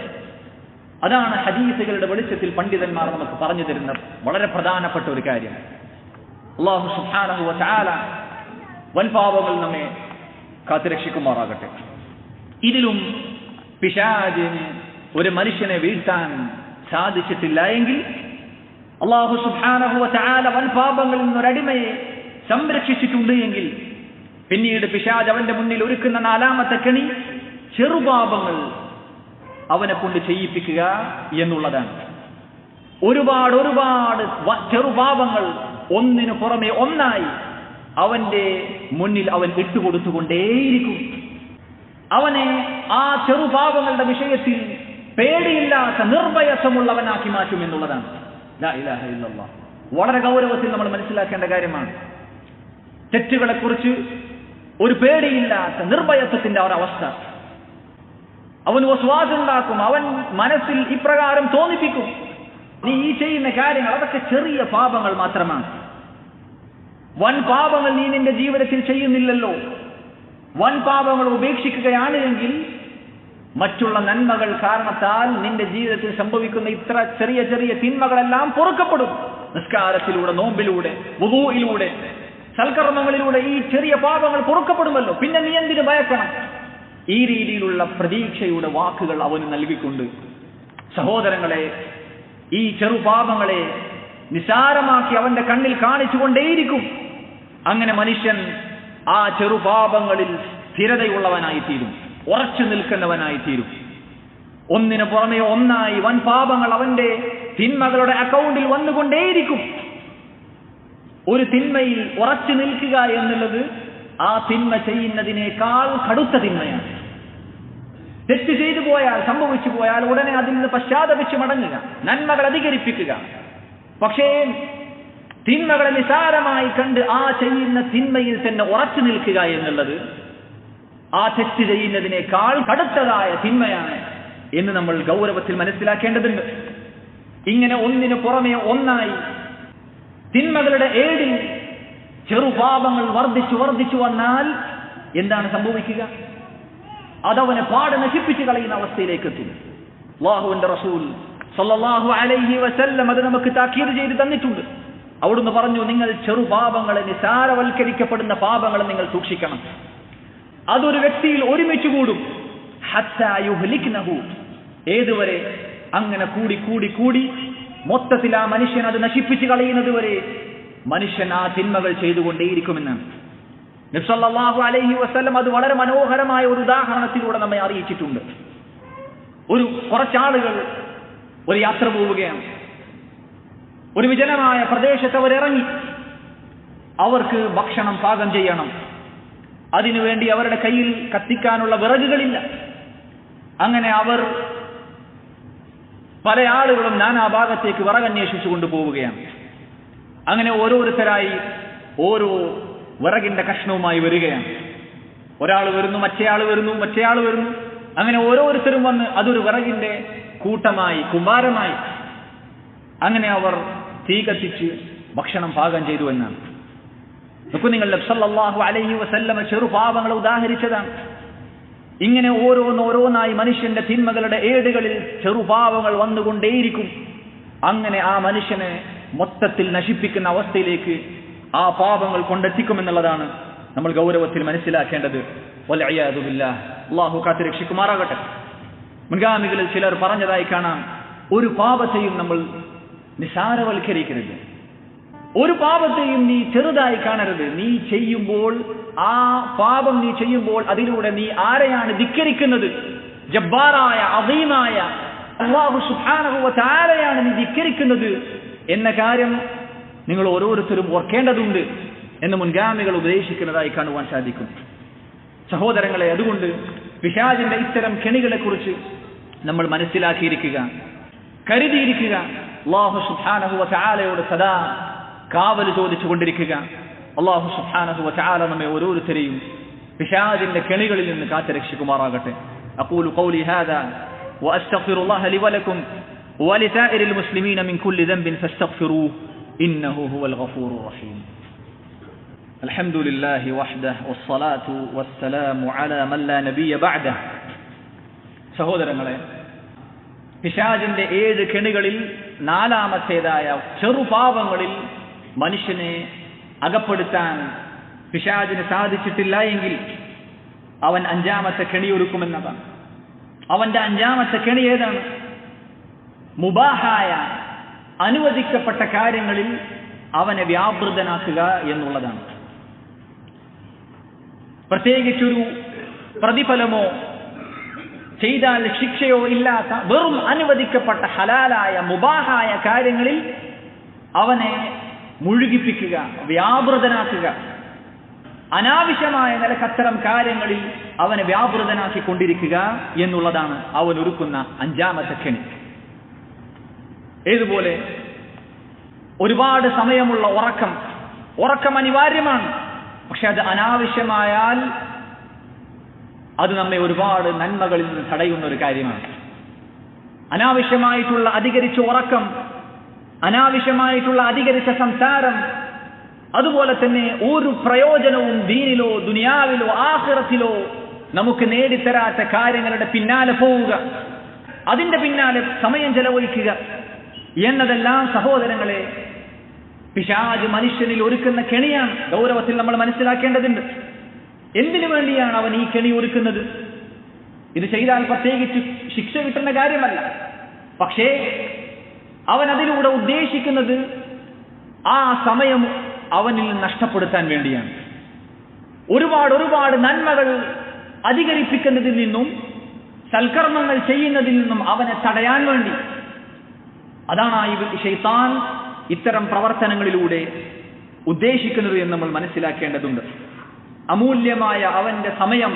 അതാണ് ഹദീസുകളുടെ വെളിച്ചത്തിൽ പണ്ഡിതന്മാർ നമുക്ക് പറഞ്ഞു തരുന്ന വളരെ പ്രധാനപ്പെട്ട ഒരു കാര്യം. അല്ലാഹു സുബ്ഹാനഹു വ തആല വൻപാപങ്ങൾ നമ്മെ കാത്തുരക്ഷിക്കുമാറാകട്ടെ. ഇതിലും പിശാചിന് ഒരു മനുഷ്യനെ വീഴ്ത്താൻ സാധിച്ചിട്ടില്ല എങ്കിൽ അല്ലാഹു സുബ്ഹാനഹു വ തആല വൻപാപങ്ങളിൽ നിന്നൊരടിമയെ സംരക്ഷിച്ചിട്ടുണ്ട് എങ്കിൽ പിന്നീട് പിശാച് അവന്റെ മുന്നിൽ ഒരുക്കുന്ന നാലാമത്തെ കെണി ചെറുപാപങ്ങൾ അവനെ കൊണ്ട് ചെയ്യിപ്പിക്കുക എന്നുള്ളതാണ്. ഒരുപാട് ചെറുപാപങ്ങൾ ഒന്നിനു പുറമെ ഒന്നായി അവന്റെ മുന്നിൽ അവൻ ഇട്ടുകൊടുത്തുകൊണ്ടേയിരിക്കും. അവനെ ആ ചെറുപാപങ്ങളുടെ വിഷയത്തിൽ പേടിയില്ലാത്ത നിർഭയത്വമുള്ളവനാക്കി മാറ്റും എന്നുള്ളതാണ്. ലാ ഇലാഹ ഇല്ലല്ലാഹ്. വളരെ ഗൗരവത്തിൽ നമ്മൾ മനസ്സിലാക്കേണ്ട കാര്യമാണ്. തെറ്റുകളെ കുറിച്ച് ഒരു പേടിയില്ലാത്ത നിർഭയത്വത്തിന്റെ ഒരവസ്ഥ. അവൻ വസ്വാസുണ്ടാക്കും, അവൻ മനസ്സിൽ ഇപ്രകാരം തോന്നിപ്പിക്കും, നീ ഈ ചെയ്യുന്ന കാര്യങ്ങൾ അതൊക്കെ ചെറിയ പാപങ്ങൾ മാത്രമാണ്, വൻ പാപങ്ങൾ നീ നിന്റെ ജീവിതത്തിൽ ചെയ്യുന്നില്ലല്ലോ. വൻ പാപങ്ങൾ ഉപേക്ഷിക്കുകയാണ് എങ്കിൽ മറ്റുള്ള നന്മകൾ കാരണത്താൽ നിന്റെ ജീവിതത്തിൽ സംഭവിക്കുന്ന ഇത്ര ചെറിയ ചെറിയ തിന്മകളെല്ലാം പൊറുക്കപ്പെടും. നിസ്കാരത്തിലൂടെ, നോമ്പിലൂടെ, വുദൂഇലൂടെ, സൽക്കർമ്മങ്ങളിലൂടെ ഈ ചെറിയ പാപങ്ങൾ പൊറുക്കപ്പെടുമല്ലോ. പിന്നെ നീ എന്തിനു ഭയക്കണം? ഈ രീതിയിലുള്ള പ്രതീക്ഷയുടെ വാക്കുകൾ അവന് നൽകിക്കൊണ്ട് സഹോദരങ്ങളെ, ഈ ചെറുപാപങ്ങളെ നിസാരമാക്കി അവന്റെ കണ്ണിൽ കാണിച്ചുകൊണ്ടേയിരിക്കും. അങ്ങനെ മനുഷ്യൻ ആ ചെറുപാപങ്ങളിൽ സ്ഥിരതയുള്ളവനായിത്തീരും, ഉറച്ചു നിൽക്കുന്നവനായിത്തീരും. ഒന്നിനു പുറമെ ഒന്നായി വൻ പാപങ്ങൾ അവന്റെ തിന്മകളുടെ അക്കൗണ്ടിൽ വന്നുകൊണ്ടേയിരിക്കും. ഒരു തിന്മയിൽ ഉറച്ചു നിൽക്കുക എന്നുള്ളത് ആ തിന്മ ചെയ്യുന്നതിനേക്കാൾ കടുത്ത തിന്മയാണ്. തെറ്റ് ചെയ്തു പോയാൽ, സംഭവിച്ചു പോയാൽ ഉടനെ അതിൽ നിന്ന് പശ്ചാത്തപിച്ച് മടങ്ങുക, നന്മകൾ അധികരിപ്പിക്കുക. പക്ഷേ തിന്മകളെ നിസാരമായി കണ്ട് ആ ചെയ്യുന്ന തിന്മയിൽ തന്നെ ഉറച്ചു നിൽക്കുക എന്നുള്ളത് ആ തെറ്റ് ചെയ്യുന്നതിനേക്കാൾ കടുത്തതായ തിന്മയാണ് എന്ന് നമ്മൾ ഗൗരവത്തിൽ മനസ്സിലാക്കേണ്ടതുണ്ട്. ഇങ്ങനെ ഒന്നിനു പുറമെ ഒന്നായി തിന്മകളുടെ ഏടിൽ ചെറുപാപങ്ങൾ വർദ്ധിച്ചു വന്നാൽ എന്താണ് സംഭവിക്കുക? അതവനെ പാടെ നശിപ്പിച്ചു കളയുന്ന അവസ്ഥയിലേക്ക് എത്തും. അല്ലാഹുവിന്റെ റസൂൽ സല്ലല്ലാഹു അലൈഹി വസല്ലം അത് നമുക്ക് താക്കീത് ചെയ്ത് തന്നിട്ടുണ്ട്. അവിടുന്ന് പറഞ്ഞു, നിങ്ങൾ ചെറുപാപങ്ങളെ, നിസാരവൽക്കരിക്കപ്പെടുന്ന പാപങ്ങളെ നിങ്ങൾ സൂക്ഷിക്കണം. അതൊരു വ്യക്തിയിൽ ഒരുമിച്ച് കൂടും. ഹത്താ യുഹ്ലിക്നഹു, ഏതുവരെ? അങ്ങനെ കൂടി കൂടി കൂടി മൊത്തത്തിൽ ആ മനുഷ്യൻ അത് നശിപ്പിച്ചു കളയുന്നത് വരെ മനുഷ്യൻ ആ തിന്മകൾ ചെയ്തുകൊണ്ടേയിരിക്കുമെന്നാണ് നബി സല്ലല്ലാഹു അലൈഹി വസല്ലം അത് വളരെ മനോഹരമായ ഒരു ഉദാഹരണത്തിലൂടെ നമ്മെ അറിയിച്ചിട്ടുണ്ട്. കുറച്ചാളുകൾ ഒരു യാത്ര പോവുകയാണ്. ഒരു വിജനമായ പ്രദേശത്ത് അവരിറങ്ങി. അവർക്ക് ഭക്ഷണം പാകം ചെയ്യണം. അതിനുവേണ്ടി അവരുടെ കയ്യിൽ കത്തിക്കാനുള്ള വിറകുകളില്ല. അങ്ങനെ അവർ പല ആളുകളും നാനാഭാഗത്തേക്ക് വിറകന്വേഷിച്ചു കൊണ്ടുപോവുകയാണ്. അങ്ങനെ ഓരോരുത്തരായി ഓരോ വിറകിന്റെ കഷ്ണവുമായി വരികയാണ്. ഒരാൾ വരുന്നു, മറ്റേയാൾ വരുന്നു, മറ്റേയാൾ വരുന്നു. അങ്ങനെ ഓരോരുത്തരും വന്ന് അതൊരു വിറകിന്റെ കൂട്ടമായി, കുമ്പാരമായി. അങ്ങനെ അവർ തീ കത്തിച്ച് ഭക്ഷണം പാകം ചെയ്തു എന്നാണ്. നോക്കൂ നിങ്ങൾ, നബി സല്ലല്ലാഹു അലൈഹി വസല്ലം ചെറുപാപങ്ങളെ ഉദാഹരിച്ചതാണ്. ഇങ്ങനെ ഓരോന്നോരോന്നായി മനുഷ്യന്റെ തിന്മകളുടെ ഏടുകളിൽ ചെറുപാപങ്ങൾ വന്നുകൊണ്ടേയിരിക്കും. അങ്ങനെ ആ മനുഷ്യനെ മൊത്തത്തിൽ നശിപ്പിക്കുന്ന അവസ്ഥയിലേക്ക് ആ പാപങ്ങൾ കൊണ്ടെത്തിക്കുമെന്നുള്ളതാണ് നമ്മൾ ഗൗരവത്തിൽ മനസ്സിലാക്കേണ്ടത്. വൽഇയാദു ബില്ലാഹ്, അല്ലാഹു കാത്തുരക്ഷിക്കുമാറാകട്ടെ. മുൻഗാമികളിൽ ചിലർ പറഞ്ഞതായി കാണാം, ഒരു പാപത്തെയും നമ്മൾ നിസാരവൽക്കരിക്കരുത്, ഒരു പാപത്തെയും നീ ചെറുതായി കാണരുത്. നീ ചെയ്യുമ്പോൾ, ആ പാപം നീ ചെയ്യുമ്പോൾ അതിലൂടെ നീ ആരെയാണ് ധിക്കരിക്കുന്നത്? ജബ്ബാറായ അദീമായ അല്ലാഹു സുബ്ഹാനഹു വ തആലയാണ് നീ ധിക്കരിക്കുന്നത് എന്ന കാര്യം നിങ്ങൾ ഓരോരുത്തരും ഓർക്കേണ്ടതുണ്ട് എന്ന് മുൻഗാമികൾ ഉപദേശിക്കുന്നതായി കാണുവാൻ സാധിക്കും. സഹോദരങ്ങളെ, അതുകൊണ്ട് പിശാചിന്റെ ഇത്തരം കെണികളെ കുറിച്ച് നമ്മൾ മനസ്സിലാക്കിയിരിക്കുക, കരുതിയിരിക്കുക. അല്ലാഹു സുബ്ഹാനഹു വ തആലയോട് സദാ കാവൽ ചോദിച്ചുകൊണ്ടിരിക്കുക. അല്ലാഹു സുബ്ഹാനഹു വ തആല നമ്മെ ഓരോരുത്തരെയും പിശാചിന്റെ കെണികളിൽ നിന്ന് കാത്തുരക്ഷിക്കുമാറാകട്ടെ. അഖൂലു ഖൗലി ഹാദാ വഅസ്തഗ്ഫിറുല്ലാഹ ലി വലക്കും വലിസാഇരിൽ മുസ്ലിമീന മിൻ കുല്ലി ദംബിൻ ഫസ്തഗ്ഫിറൂഹു ഇന്നഹു ഹുവൽ ഗഫൂറുർ റഹീം. അൽഹംദുലില്ലാഹി വഹ്ദഹു വസ്സലാത്തു വസ്സലാമു അലാ മൻ ലാ നബിയ്യ ബഅദഹു. സഹോദരങ്ങളെ, പിശാചിന്റെ 7 കെണികളിൽ നാലാമത്തേതായ ചെറുപാപങ്ങളിൽ മനുഷ്യനെ അകപ്പെടുത്താൻ പിശാചിന് സാധിച്ചിട്ടില്ല എങ്കിൽ അവൻ 5ാമത്തെ കെണി ഒരുക്കുമെന്നതാണ്. അവന്റെ 5ാമത്തെ കെണി ഏതാണ്? മുബാഹായ, അനുവദിക്കപ്പെട്ട കാര്യങ്ങളിൽ അവനെ വ്യാപൃതനാക്കുക എന്നുള്ളതാണ്. പ്രത്യേകിച്ചൊരു പ്രതിഫലമോ ചെയ്താൽ ശിക്ഷയോ ഇല്ലാത്ത വെറും അനുവദിക്കപ്പെട്ട ഹലാലായ മുബാഹായ കാര്യങ്ങളിൽ അവനെ മുഴുകിപ്പിക്കുക, വ്യാപൃതനാക്കുക. അനാവശ്യമായ നിലക്കത്തരം കാര്യങ്ങളിൽ അവനെ വ്യാപൃതനാക്കിക്കൊണ്ടിരിക്കുക എന്നുള്ളതാണ് അവൻ ഒരുക്കുന്ന 5ാമത്തെ കെണി. ഏതുപോലെ ഒരുപാട് സമയമുള്ള ഉറക്കം അനിവാര്യമാണ്. പക്ഷെ അത് അനാവശ്യമായാൽ അത് നമ്മെ ഒരുപാട് നന്മകളിൽ നിന്ന് തടയുന്ന ഒരു കാര്യമാണ്. അനാവശ്യമായിട്ടുള്ള അധികരിച്ച ഉറക്കം, അനാവശ്യമായിട്ടുള്ള അധികരിച്ച സംസാരം, അതുപോലെ തന്നെ ഒരു പ്രയോജനവും ദീനിലോ ദുനിയാവിലോ ആഖിറത്തിലോ നമുക്ക് നേടിത്തരാത്ത കാര്യങ്ങളുടെ പിന്നാലെ പോവുക, അതിന്റെ പിന്നാലെ സമയം ചെലവഴിക്കുക എന്നതെല്ലാം സഹോദരങ്ങളെ പിശാച് മനുഷ്യനിൽ ഒരുക്കുന്ന കെണിയാണ്. ഗൗരവത്തിൽ നമ്മൾ മനസ്സിലാക്കേണ്ടതുണ്ട്. എന്തിനു വേണ്ടിയാണ് അവൻ ഈ കെണി ഒരുക്കുന്നത്? ഇത് ചെയ്താൽ പ്രത്യേകിച്ച് ശിക്ഷ കിട്ടുന്ന കാര്യമല്ല. പക്ഷേ അവൻ അതിലൂടെ ഉദ്ദേശിക്കുന്നത് ആ സമയം അവനിൽ നഷ്ടപ്പെടുത്താൻ വേണ്ടിയാണ്. ഒരുപാട് നന്മകൾ അധികരിപ്പിക്കുന്നതിൽ നിന്നും സൽക്കർമ്മങ്ങൾ ചെയ്യുന്നതിൽ നിന്നും അവനെ തടയാൻ വേണ്ടി. അതാണ് ഈ ശൈത്താൻ ഇത്തരം പ്രവർത്തനങ്ങളിലൂടെ ഉദ്ദേശിക്കുന്നത് എന്ന് നമ്മൾ മനസ്സിലാക്കേണ്ടതുണ്ട്. അമൂല്യമായ അവന്റെ സമയം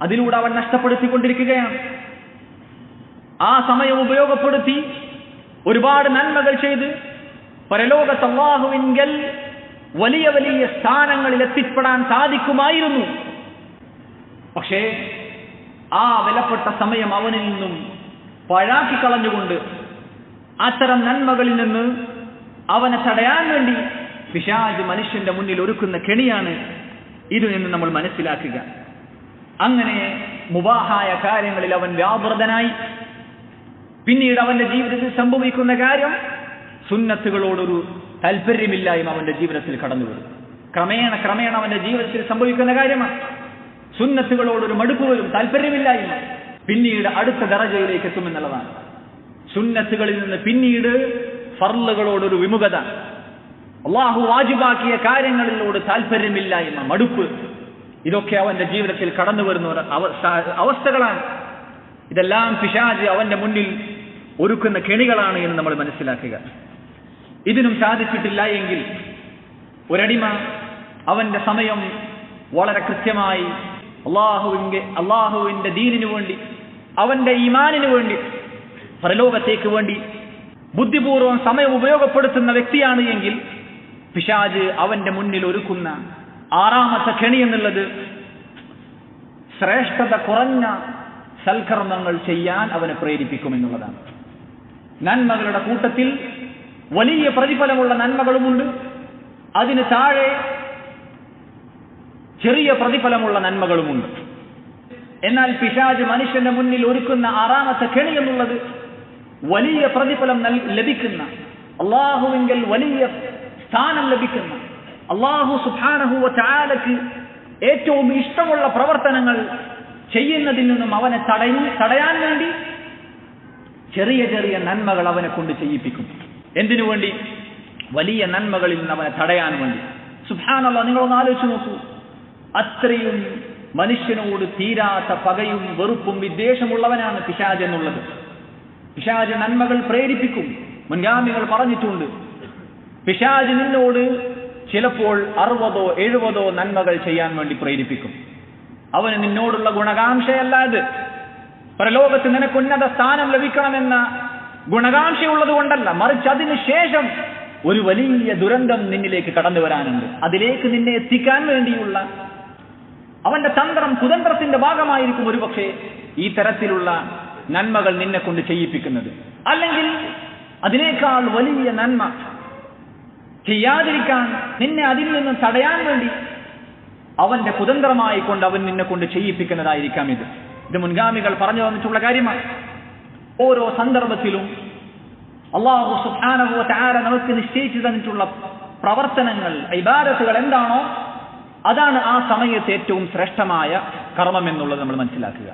അതിലൂടെ അവൻ നഷ്ടപ്പെടുത്തിക്കൊണ്ടിരിക്കുകയാണ്. ആ സമയം ഉപയോഗപ്പെടുത്തി ഒരുപാട് നന്മകൾ ചെയ്ത് പരലോകത്ത് അല്ലാഹുവിങ്കൽ വലിയ വലിയ സ്ഥാനങ്ങളിൽ എത്തിപ്പെടാൻ സാധിക്കുമായിരുന്നു. പക്ഷേ ആ വിലപ്പെട്ട സമയം അവനിൽ നിന്നും പഴാക്കിക്കളഞ്ഞുകൊണ്ട് അത്തരം നന്മകളിൽ നിന്ന് അവനെ തടയാൻ വേണ്ടി പിശാച് മനുഷ്യന്റെ മുന്നിൽ ഒരുക്കുന്ന കെണിയാണ് ഇത് എന്ന് നമ്മൾ മനസ്സിലാക്കുക. അങ്ങനെ മുബാഹായ കാര്യങ്ങളിൽ അവൻ വ്യാപൃതനായി. പിന്നീട് അവന്റെ ജീവിതത്തിൽ സംഭവിക്കുന്ന കാര്യം സുന്നത്തുകളോടൊരു താല്പര്യമില്ലായ്മ അവന്റെ ജീവിതത്തിൽ കടന്നു വരും. ക്രമേണ അവന്റെ ജീവിതത്തിൽ സംഭവിക്കുന്ന കാര്യമാണ്. സുന്നത്തുകളോടൊരു മടുപ്പ് വരും, താല്പര്യമില്ലായ്മ. പിന്നീട് അടുത്ത ദറജയിലേക്ക് എത്തുമെന്നുള്ളതാണ്. സുന്നത്തുകളിൽ നിന്ന് പിന്നീട് ഫർളുകളോടൊരു വിമുഖത, അള്ളാഹു വാജിബാക്കിയ കാര്യങ്ങളിലോട് താല്പര്യമില്ലായ്മ, മടുപ്പ്, ഇതൊക്കെ അവന്റെ ജീവിതത്തിൽ കടന്നു വരുന്ന അവസ്ഥകളാണ്. ഇതെല്ലാം പിശാച് അവന്റെ മുന്നിൽ ഒരുക്കുന്ന കെണികളാണ് എന്ന് നമ്മൾ മനസ്സിലാക്കുക. ഇതിനും സാധിച്ചിട്ടില്ല എങ്കിൽ ഒരടിമ അവന്റെ സമയം വളരെ കൃത്യമായി അള്ളാഹുവിന്റെ ദീനിനു വേണ്ടി, അവന്റെ ഈമാനിനു വേണ്ടി, പരലോകത്തേക്ക് വേണ്ടി ബുദ്ധിപൂർവം സമയം ഉപയോഗപ്പെടുത്തുന്ന വ്യക്തിയാണ് എങ്കിൽ പിശാച് അവന്റെ മുന്നിൽ ഒരുക്കുന്ന ആറാമത്തെ കെണി എന്നുള്ളത് ശ്രേഷ്ഠത കുറഞ്ഞ സൽക്കർമ്മങ്ങൾ ചെയ്യാൻ അവനെ പ്രേരിപ്പിക്കുമെന്നുള്ളതാണ്. നന്മകളുടെ കൂട്ടത്തിൽ വലിയ പ്രതിഫലമുള്ള നന്മകളുമുണ്ട്, അതിന് താഴെ ചെറിയ പ്രതിഫലമുള്ള നന്മകളുമുണ്ട്. എന്നാൽ പിശാച് മനുഷ്യന്റെ മുന്നിൽ ഒരുക്കുന്ന ആറാമത്തെ കെണി എന്നുള്ളത് വലിയ പ്രതിഫലം ലഭിക്കുന്ന, അള്ളാഹുവിങ്കൽ വലിയ സ്ഥാനം ലഭിക്കുന്ന, അള്ളാഹു സുബ്ഹാനഹു വ തആലക്ക് ഏറ്റവും ഇഷ്ടമുള്ള പ്രവർത്തനങ്ങൾ ചെയ്യുന്നതിൽ നിന്നും അവനെ തടയാൻ വേണ്ടി ചെറിയ ചെറിയ നന്മകൾ അവനെ കൊണ്ട് ചെയ്യിപ്പിക്കും. എന്തിനു വേണ്ടി? വലിയ നന്മകളിൽ നിന്ന് അവനെ തടയാൻ വേണ്ടി. സുബ്ഹാനല്ലാഹ്, നിങ്ങളൊന്ന് ആലോചിച്ച് നോക്കൂ. അത്രയും മനുഷ്യനോട് തീരാത്ത പകയും വെറുപ്പും വിദ്വേഷമുള്ളവനാണ് പിശാച് എന്നുള്ളത്. പിശാച് നന്മകൾ പ്രേരിപ്പിക്കും. മുൻഗാമികൾ പറഞ്ഞിട്ടുണ്ട്, പിശാച് നിന്നോട് ചിലപ്പോൾ 60 or 70 നന്മകൾ ചെയ്യാൻ വേണ്ടി പ്രേരിപ്പിക്കും. അവന് നിന്നോടുള്ള ഗുണകാംക്ഷയല്ല അത്. പരലോകത്ത് നിനക്ക് ഉന്നത സ്ഥാനം ലഭിക്കണമെന്ന ഗുണകാംക്ഷയുള്ളത് കൊണ്ടല്ല, മറിച്ച് അതിനു ശേഷം ഒരു വലിയ ദുരന്തം നിന്നിലേക്ക് കടന്നു വരാനുണ്ട്. അതിലേക്ക് നിന്നെ എത്തിക്കാൻ വേണ്ടിയുള്ള അവന്റെ തന്ത്രം, കുതന്ത്രത്തിന്റെ ഭാഗമായിരിക്കും ഒരുപക്ഷെ ഈ തരത്തിലുള്ള നന്മകൾ നിന്നെ കൊണ്ട് ചെയ്യിപ്പിക്കുന്നത്. അല്ലെങ്കിൽ അതിനേക്കാൾ വലിയ നന്മ ചെയ്യാതിരിക്കാൻ, നിന്നെ അതിൽ നിന്നും തടയാൻ വേണ്ടി അവന്റെ കുതന്ത്രമായി കൊണ്ട് അവൻ നിന്നെ കൊണ്ട് ചെയ്യിപ്പിക്കുന്നതായിരിക്കാം ഇത്. ഇത് മുൻഗാമികൾ പറഞ്ഞു വന്നിട്ടുള്ള കാര്യമാണ്. ഓരോ സന്ദർഭത്തിലും അല്ലാഹു സുബ്ഹാനഹു വ തആല നമുക്ക് നിശ്ചയിച്ചു തന്നിട്ടുള്ള പ്രവർത്തനങ്ങൾ, ഇബാദത്തുകൾ എന്താണോ അതാണ് ആ സമയത്ത് ഏറ്റവും ശ്രേഷ്ഠമായ കർമ്മം എന്നുള്ളത് നമ്മൾ മനസ്സിലാക്കുക.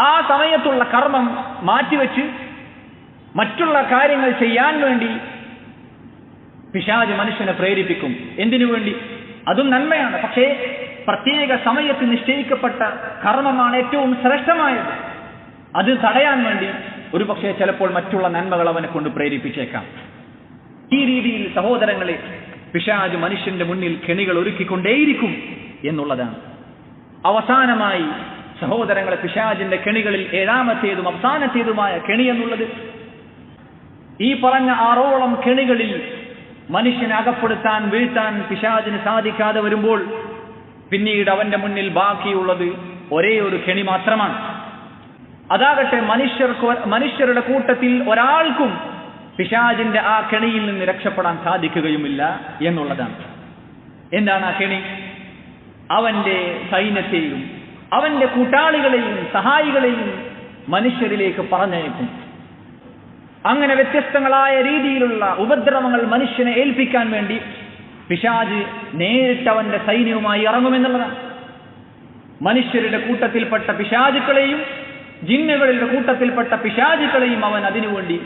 ആ സമയത്തുള്ള കർമ്മം മാറ്റിവെച്ച് മറ്റുള്ള കാര്യങ്ങൾ ചെയ്യാൻ വേണ്ടി പിശാച് മനുഷ്യനെ പ്രേരിപ്പിക്കും. എന്തിനു വേണ്ടി? അതും നന്മയാണ്, പക്ഷേ പ്രത്യേക സമയത്ത് നിശ്ചയിക്കപ്പെട്ട കർമ്മമാണ് ഏറ്റവും ശ്രേഷ്ഠമായത്. അത് തടയാൻ വേണ്ടി ഒരുപക്ഷെ ചിലപ്പോൾ മറ്റുള്ള നന്മകൾ അവനെ കൊണ്ട് പ്രേരിപ്പിച്ചേക്കാം. ഈ രീതിയിൽ സഹോദരങ്ങളെ, പിശാച് മനുഷ്യന്റെ മുന്നിൽ കെണികൾ ഒരുക്കിക്കൊണ്ടേയിരിക്കും എന്നുള്ളതാണ്. അവസാനമായി സഹോദരങ്ങളെ, പിശാചിന്റെ കെണികളിൽ 7ാമത്തേതും അവസാനത്തേതുമായ കെണി എന്നുള്ളത്, ഈ പറഞ്ഞ 6ഓളം കെണികളിൽ മനുഷ്യനെ അകപ്പെടുത്താൻ, വീഴ്ത്താൻ പിശാചിന് സാധിക്കാതെ വരുമ്പോൾ പിന്നീട് അവന്റെ മുന്നിൽ ബാക്കിയുള്ളത് ഒരേ ഒരു കെണി മാത്രമാണ്. അതാകട്ടെ മനുഷ്യരുടെ കൂട്ടത്തിൽ ഒരാൾക്കും പിശാചിന്റെ ആ കെണിയിൽ നിന്ന് രക്ഷപ്പെടാൻ സാധിക്കുകയുമില്ല എന്നുള്ളതാണ്. എന്താണ് ആ കെണി? അവന്റെ സൈന്യത്തെയും അവന്റെ കൂട്ടാളികളെയും സഹായികളെയും മനുഷ്യരിലേക്ക് പറഞ്ഞയക്കും. അങ്ങനെ വ്യത്യസ്തങ്ങളായ രീതിയിലുള്ള ഉപദ്രവങ്ങൾ മനുഷ്യനെ ഏൽപ്പിക്കാൻ വേണ്ടി പിശാച് നേരിട്ട് അവന്റെ സൈന്യവുമായി ഇറങ്ങുമെന്നുള്ളതാണ്. മനുഷ്യരുടെ കൂട്ടത്തിൽപ്പെട്ട പിശാചുക്കളെയും ജിന്നുകളുടെ കൂട്ടത്തിൽപ്പെട്ട പിശാചുക്കളെയും അവൻ അതിനുവേണ്ടി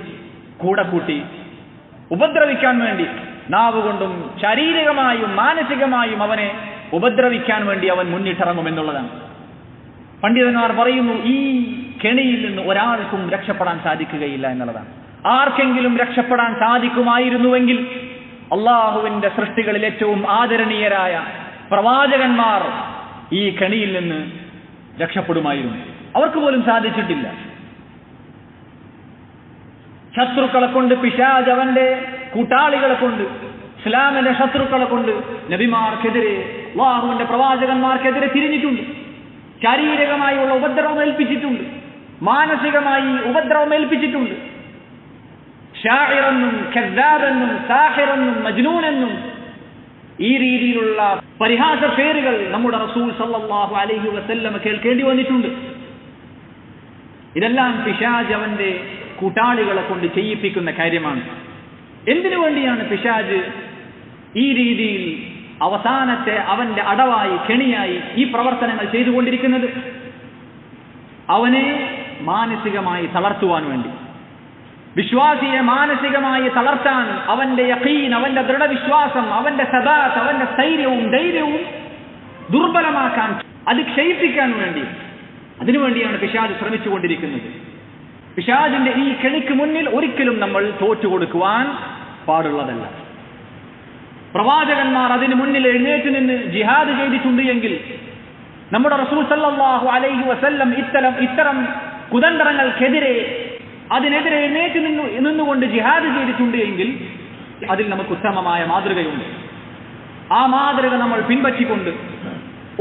കൂടെ കൂട്ടി ഉപദ്രവിക്കാൻ വേണ്ടി, നാവ് കൊണ്ടും ശാരീരികമായും മാനസികമായും അവനെ ഉപദ്രവിക്കാൻ വേണ്ടി അവൻ മുന്നിട്ടിറങ്ങുമെന്നുള്ളതാണ്. പണ്ഡിതന്മാർ പറയുന്നു, ഈ കെണിയിൽ നിന്ന് ഒരാൾക്കും രക്ഷപ്പെടാൻ സാധിക്കുകയില്ല എന്നുള്ളതാണ്. ആർക്കെങ്കിലും രക്ഷപ്പെടാൻ സാധിക്കുമായിരുന്നുവെങ്കിൽ അള്ളാഹുവിന്റെ സൃഷ്ടികളിൽ ഏറ്റവും ആദരണീയരായ പ്രവാചകന്മാർ ഈ കെണിയിൽ നിന്ന് രക്ഷപ്പെടുമായിരുന്നു. അവർക്ക് പോലും സാധിച്ചിട്ടില്ല. ശത്രുക്കളെ കൊണ്ട് പിശാച് അവന്റെ കൂട്ടാളികളെ കൊണ്ട്, ഇസ്ലാമിന്റെ ശത്രുക്കളെ കൊണ്ട് നബിമാർക്കെതിരെ, അല്ലാഹുവിന്റെ പ്രവാചകന്മാർക്കെതിരെ തിരിഞ്ഞിട്ടുണ്ട്. ശാരീരികമായുള്ള ഉപദ്രവം ഏൽപ്പിച്ചിട്ടുണ്ട്, മാനസികമായി ഉപദ്രവം ഏൽപ്പിച്ചിട്ടുണ്ട്. ഷാഇറെന്നും കദ്ദാബെന്നും സാഹിറെന്നും മജ്നൂനെന്നും ഈ രീതിയിലുള്ള പരിഹാസ പേരുകൾ നമ്മുടെ റസൂൽ സല്ലല്ലാഹു അലൈഹി വസല്ലം കേൾക്കേണ്ടി വന്നിട്ടുണ്ട്. ഇതെല്ലാം പിശാച് അവന്റെ കൂട്ടാളികളെ കൊണ്ട് ചെയ്യിപ്പിക്കുന്ന കാര്യമാണ്. എന്തിനു വേണ്ടിയാണ് പിശാച് ഈ രീതിയിൽ അവസാനത്തെ അവന്റെ അടവായി, കെണിയായി ഈ പ്രവർത്തനങ്ങൾ ചെയ്തുകൊണ്ടിരിക്കുന്നത്? അവനെ മാനസികമായി തളർത്തുവാൻ വേണ്ടി, വിശ്വാസിയെ മാനസികമായി തളർത്താൻ, അവന്റെ യഖീൻ, അവന്റെ ദൃഢവിശ്വാസം, അവന്റെ സബാത്ത്, അവന്റെ സ്ഥൈര്യവും ധൈര്യവും ദുർബലമാക്കാൻ, അത് ക്ഷയിപ്പിക്കാൻ വേണ്ടി, അതിനുവേണ്ടിയാണ് പിശാച് ശ്രമിച്ചുകൊണ്ടിരിക്കുന്നത്. പിശാചിന്റെ ഈ കെണിക്ക് മുന്നിൽ ഒരിക്കലും നമ്മൾ തോറ്റുകൊടുക്കുവാൻ പാടുള്ളതല്ല. പ്രവാചകന്മാർ അതിനു മുന്നിൽ എഴുന്നേറ്റ് നിന്ന് ജിഹാദ് ചെയ്തിട്ടുണ്ട് എങ്കിൽ, നമ്മുടെ റസൂൽ സല്ലല്ലാഹു അലൈഹി വസല്ലം ഇത്തരം കുതന്ത്രങ്ങൾക്കെതിരെ അതിനെതിരെ എഴുന്നേറ്റ് നിന്നുകൊണ്ട് ജിഹാദ് ചെയ്തിട്ടുണ്ട് എങ്കിൽ അതിൽ നമുക്ക് ഉത്തമമായ മാതൃകയുണ്ട്. ആ മാതൃക നമ്മൾ പിൻപറ്റിക്കൊണ്ട്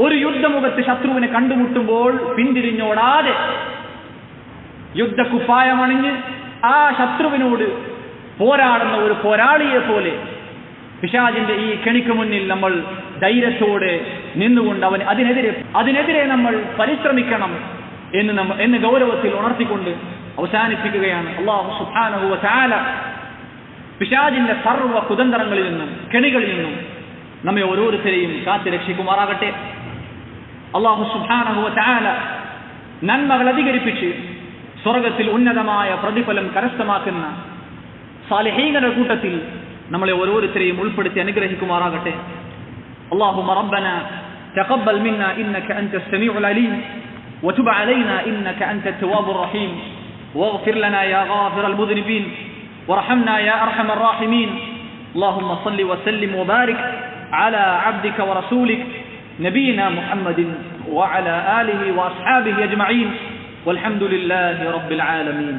ഒരു യുദ്ധമുഖത്ത് ശത്രുവിനെ കണ്ടുമുട്ടുമ്പോൾ പിന്തിരിഞ്ഞോടാതെ യുദ്ധക്കുപ്പായമണിഞ്ഞ് ആ ശത്രുവിനോട് പോരാടുന്ന ഒരു പോരാളിയെ പോലെ പിശാചിന്റെ ഈ കെണിക്ക് മുന്നിൽ നമ്മൾ ധൈര്യത്തോടെ നിന്നുകൊണ്ട് അതിനെതിരെ നമ്മൾ പരിശ്രമിക്കണം എന്ന് ഗൗരവത്തിൽ ഉണർത്തിക്കൊണ്ട് അവസാനിപ്പിക്കുകയാണ്. അല്ലാഹു സുബ്ഹാനഹു വ തആല പിശാചിന്റെ സർവ്വ കുതന്ത്രങ്ങളിൽ നിന്നും കെണികളിൽ നിന്നും നമ്മെ ഓരോരുത്തരെയും കാത്തു രക്ഷിക്കുമാറാകട്ടെ. അല്ലാഹു സുബ്ഹാനഹു വ തആല നന്മകൾ അധികരിപ്പിച്ച് സ്വർഗത്തിൽ ഉന്നതമായ പ്രതിഫലം കരസ്ഥമാക്കുന്ന സാലിഹീങ്ങളുടെ കൂട്ടത്തിൽ നമ്മളെ ഓരോരുത്തരെയും ഉൾപ്പെടുത്തി അനുഗ്രഹിക്കുമാറാകട്ടെ. اللهم ربنا تقبل منا إنك أنت السميع العليم وتب علينا إنك أنت التواب الرحيم واغفر لنا يا غافر المذنبين وارحمنا يا أرحم الراحمين. اللهم صل وسلم وبارك على عبدك ورسولك نبينا محمد وعلى آله وأصحابه أجمعين والحمد لله رب العالمين.